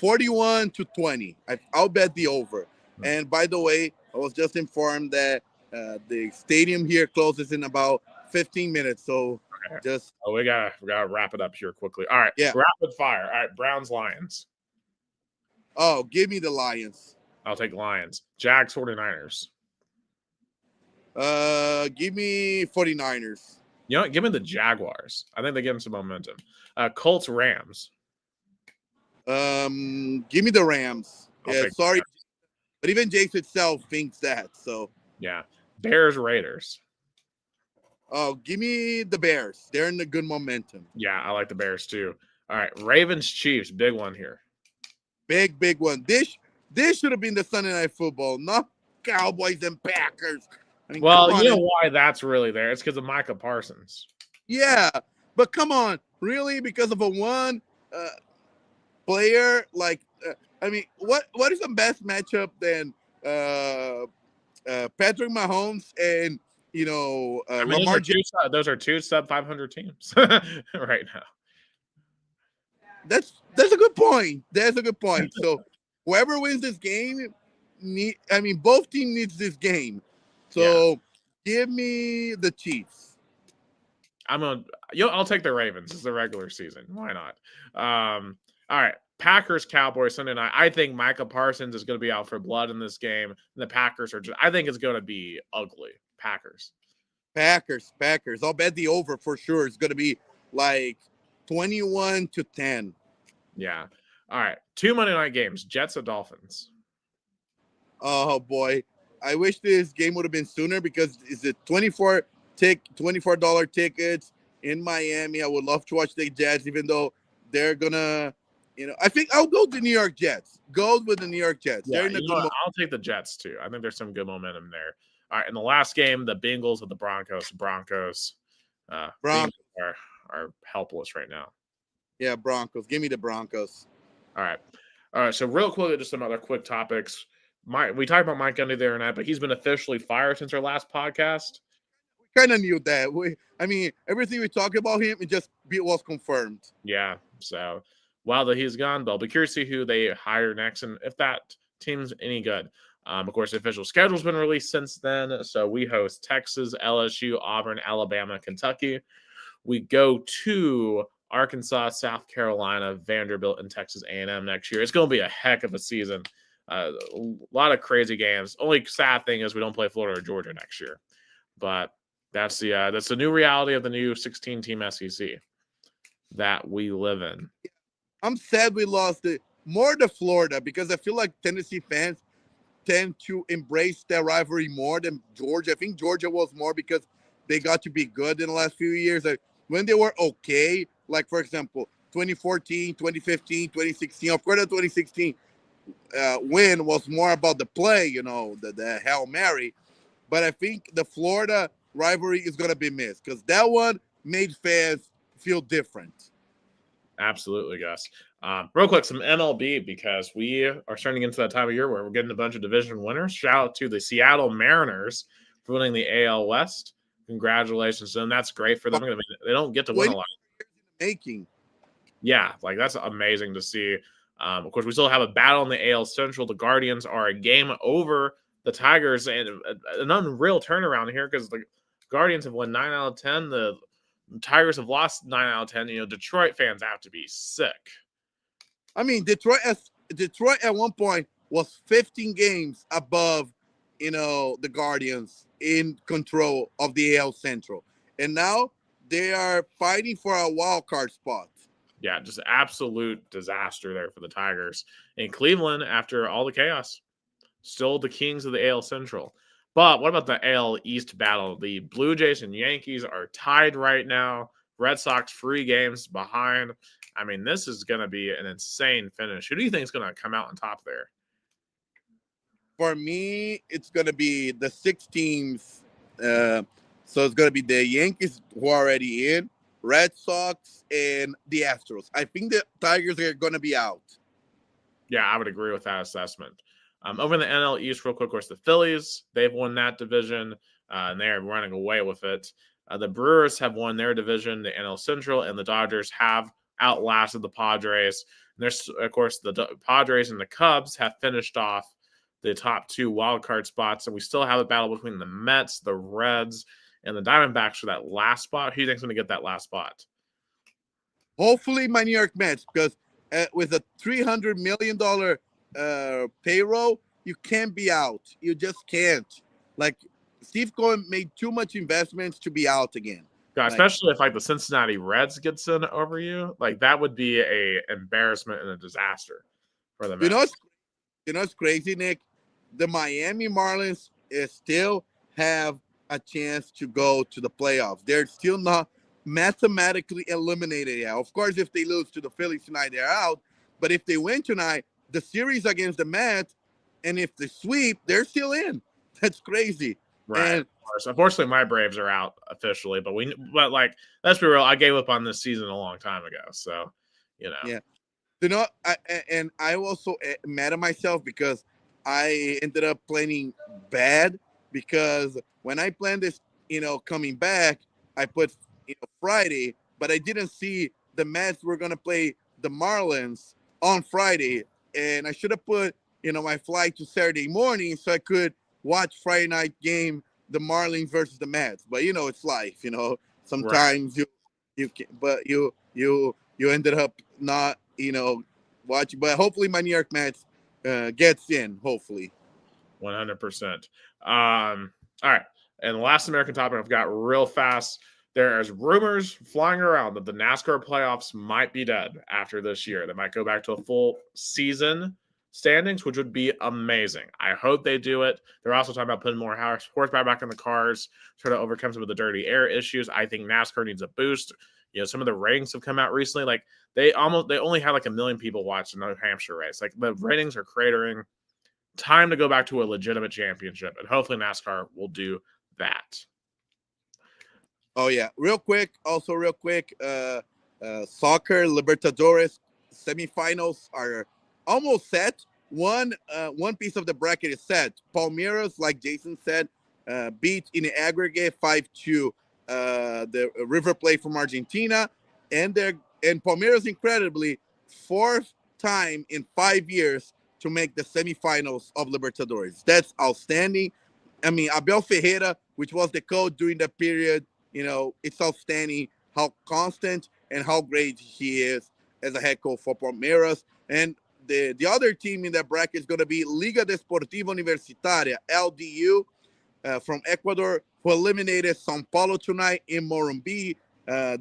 41-20. I'll bet the over. And by the way, I was just informed that the stadium here closes in about 15 minutes. So we gotta wrap it up here quickly. All right, yeah. Rapid fire. All right, Browns Lions. Oh, give me the Lions. I'll take Lions. Jags 49ers. Give me 49ers. You know what? Give me the Jaguars. I think they give them some momentum. Colts Rams. Give me the Rams. Sorry, but even Jace itself thinks that. So yeah, Bears Raiders. Oh, give me the Bears. They're in the good momentum. Yeah, I like the Bears too. All right, Ravens Chiefs. Big one here. Big one. This should have been the Sunday Night Football, not Cowboys and Packers. I mean, well, you know why that's really there? It's because of Micah Parsons. Yeah, but come on, really? Because of a one? player like what is the best matchup than Patrick Mahomes and I mean, Lamar Jackson? those are two sub 500 teams right now. That's a good point. That's a good point. So whoever wins this game, both teams needs this game. So give me the Chiefs. I'll take the Ravens. It's the regular season. Why not? All right. Packers, Cowboys, Sunday night. I think Micah Parsons is going to be out for blood in this game. And the Packers I think it's going to be ugly. Packers. I'll bet the over for sure. It's going to be like 21-10. Yeah. All right. 2 Monday night games. Jets and Dolphins. Oh, boy. I wish this game would have been sooner because it's a $24 tickets in Miami. I would love to watch the Jets, even though they're going to, I think I'll go the New York Jets. Go with the New York Jets. Yeah, I'll take the Jets, too. I think there's some good momentum there. All right. In the last game, the Bengals with the Broncos. Broncos are helpless right now. Yeah, Broncos. Give me the Broncos. All right. So real quickly, just some other quick topics. We talked about Mike Gundy the other night, but he's been officially fired since our last podcast. We kind of knew that. Everything we talked about him, it was confirmed. Yeah. So while that he's gone, but I'll be curious to see who they hire next and if that team's any good. Of course, the official schedule's been released since then. So we host Texas, LSU, Auburn, Alabama, Kentucky. We go to Arkansas, South Carolina, Vanderbilt, and Texas A&M next year. It's going to be a heck of a season. A lot of crazy games. Only sad thing is we don't play Florida or Georgia next year. But that's the new reality of the new 16-team SEC that we live in. I'm sad we lost it more to Florida because I feel like Tennessee fans tend to embrace that rivalry more than Georgia. I think Georgia was more because they got to be good in the last few years. Like when they were okay, like for example, 2014, 2015, 2016. Of course, the 2016 win was more about the play, the Hail Mary. But I think the Florida rivalry is going to be missed because that one made fans feel different. Absolutely, Gus. Real quick, some MLB because we are starting into that time of year where we're getting a bunch of division winners. Shout out to the Seattle Mariners for winning the AL West. Congratulations to them. That's great for them. They don't get to win a lot. Yeah, that's amazing to see. Of course, we still have a battle in the AL Central. The Guardians are a game over the Tigers and an unreal turnaround here because the Guardians have won 9 out of 10. The Tigers have lost 9 out of 10. Detroit fans have to be sick. Detroit at one point was 15 games above, the Guardians in control of the AL Central. And now they are fighting for a wild card spot. Yeah, just absolute disaster there for the Tigers. And Cleveland, after all the chaos, still the kings of the AL Central. But what about the AL East battle? The Blue Jays and Yankees are tied right now. Red Sox 3 games behind. This is going to be an insane finish. Who do you think is going to come out on top there? For me, it's going to be the 6 teams. So it's going to be the Yankees who are already in, Red Sox, and the Astros. I think the Tigers are going to be out. Yeah, I would agree with that assessment. Over in the NL East, real quick, of course, the Phillies, they've won that division, and they're running away with it. The Brewers have won their division, the NL Central, and the Dodgers have outlasted the Padres. And there's, of course, the Padres and the Cubs have finished off the top 2 wildcard spots, and we still have a battle between the Mets, the Reds, and the Diamondbacks for that last spot. Who do you think is going to get that last spot? Hopefully my New York Mets, because with a $300 million payroll, you can't be out. You just can't. Steve Cohen made too much investments to be out again. Yeah, especially if the Cincinnati Reds gets in over you, that would be a embarrassment and a disaster for the Mets. It's crazy, Nick. The Miami Marlins still have a chance to go to the playoffs. They're still not mathematically eliminated yet. Of course, if they lose to the Phillies tonight, they're out. But if they win tonight, the series against the Mets, and if they sweep, they're still in. That's crazy. Right. Unfortunately, my Braves are out officially, but let's be real. I gave up on this season a long time ago. So, Yeah. You know, I also mad at myself because I ended up planning bad because when I planned this, coming back, I put Friday, but I didn't see the Mets were gonna play the Marlins on Friday, and I should have put my flight to Saturday morning so I could watch Friday night game, the Marlins versus the Mets. But it's life, Right. Sometimes you can, but you ended up not watching. But hopefully my New York Mets gets in. Hopefully. 100%. All right. And the last American topic I've got real fast. There's rumors flying around that the NASCAR playoffs might be dead after this year. They might go back to a full season standings, which would be amazing. I hope they do it. They're also talking about putting more horsepower back in the cars, try to overcome some of the dirty air issues. I think NASCAR needs a boost. Some of the ratings have come out recently. Like they only had like 1 million people watch the New Hampshire race. Like the ratings are cratering. Time to go back to a legitimate championship, and hopefully NASCAR will do that. Oh yeah, real quick. Soccer Libertadores semifinals are almost set. One piece of the bracket is set. Palmeiras, like Jason said, beat in the aggregate 5-2 the River Plate from Argentina, and Palmeiras incredibly fourth time in 5 years to make the semifinals of Libertadores. That's outstanding. I mean, Abel Ferreira, which was the coach during that period, it's outstanding how constant and how great he is as a head coach for Palmeiras. And the other team in that bracket is going to be Liga Desportiva Universitaria, LDU, from Ecuador, who eliminated São Paulo tonight in Morumbi.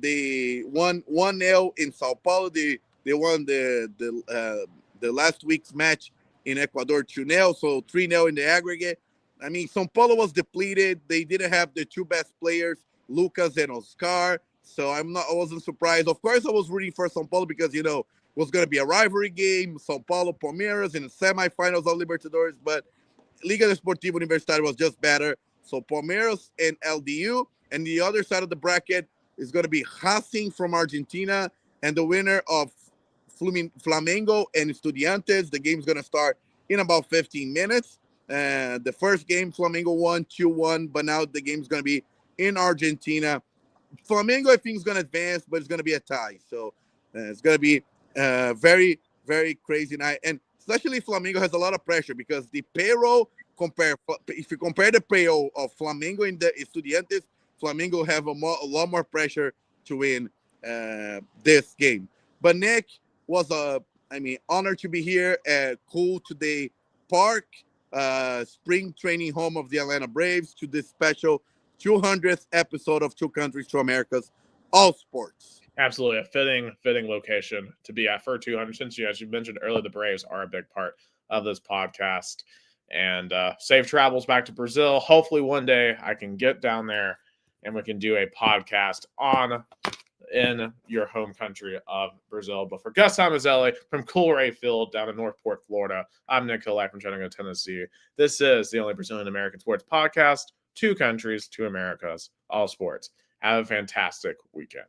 They won 1-0 in São Paulo. They won the last week's match in Ecuador 2-0, so 3-0 in the aggregate. I mean, São Paulo was depleted. They didn't have the two best players, Lucas and Oscar. So I wasn't surprised. Of course, I was rooting for São Paulo because, it was going to be a rivalry game. São Paulo, Palmeiras in the semifinals of Libertadores. But Liga Desportiva Universitaria was just better. So Palmeiras and LDU. And the other side of the bracket is going to be Racing from Argentina and the winner of Flamengo and Estudiantes. The game's going to start in about 15 minutes. The first game, Flamengo won 2-1, but now the game's going to be in Argentina. Flamengo, I think, is going to advance, but it's going to be a tie. So it's going to be very, very crazy night. And especially Flamengo has a lot of pressure because the payroll, if you compare the payroll of Flamengo and the Estudiantes, Flamengo have a lot more pressure to win this game. But Nick, was honored to be here at Cool Today Park, spring training home of the Atlanta Braves, to this special 200th episode of Two Countries, Two Americas, All Sports. Absolutely, a fitting location to be at for 200. Since as you mentioned earlier, the Braves are a big part of this podcast. And safe travels back to Brazil. Hopefully, one day I can get down there and we can do a podcast in your home country of Brazil. But for Gus Amazelli from Coolray Field down in Northport, Florida, I'm Nick Hillier from Chattanooga, Tennessee. This is the only Brazilian American sports podcast. Two countries, two Americas, all sports. Have a fantastic weekend.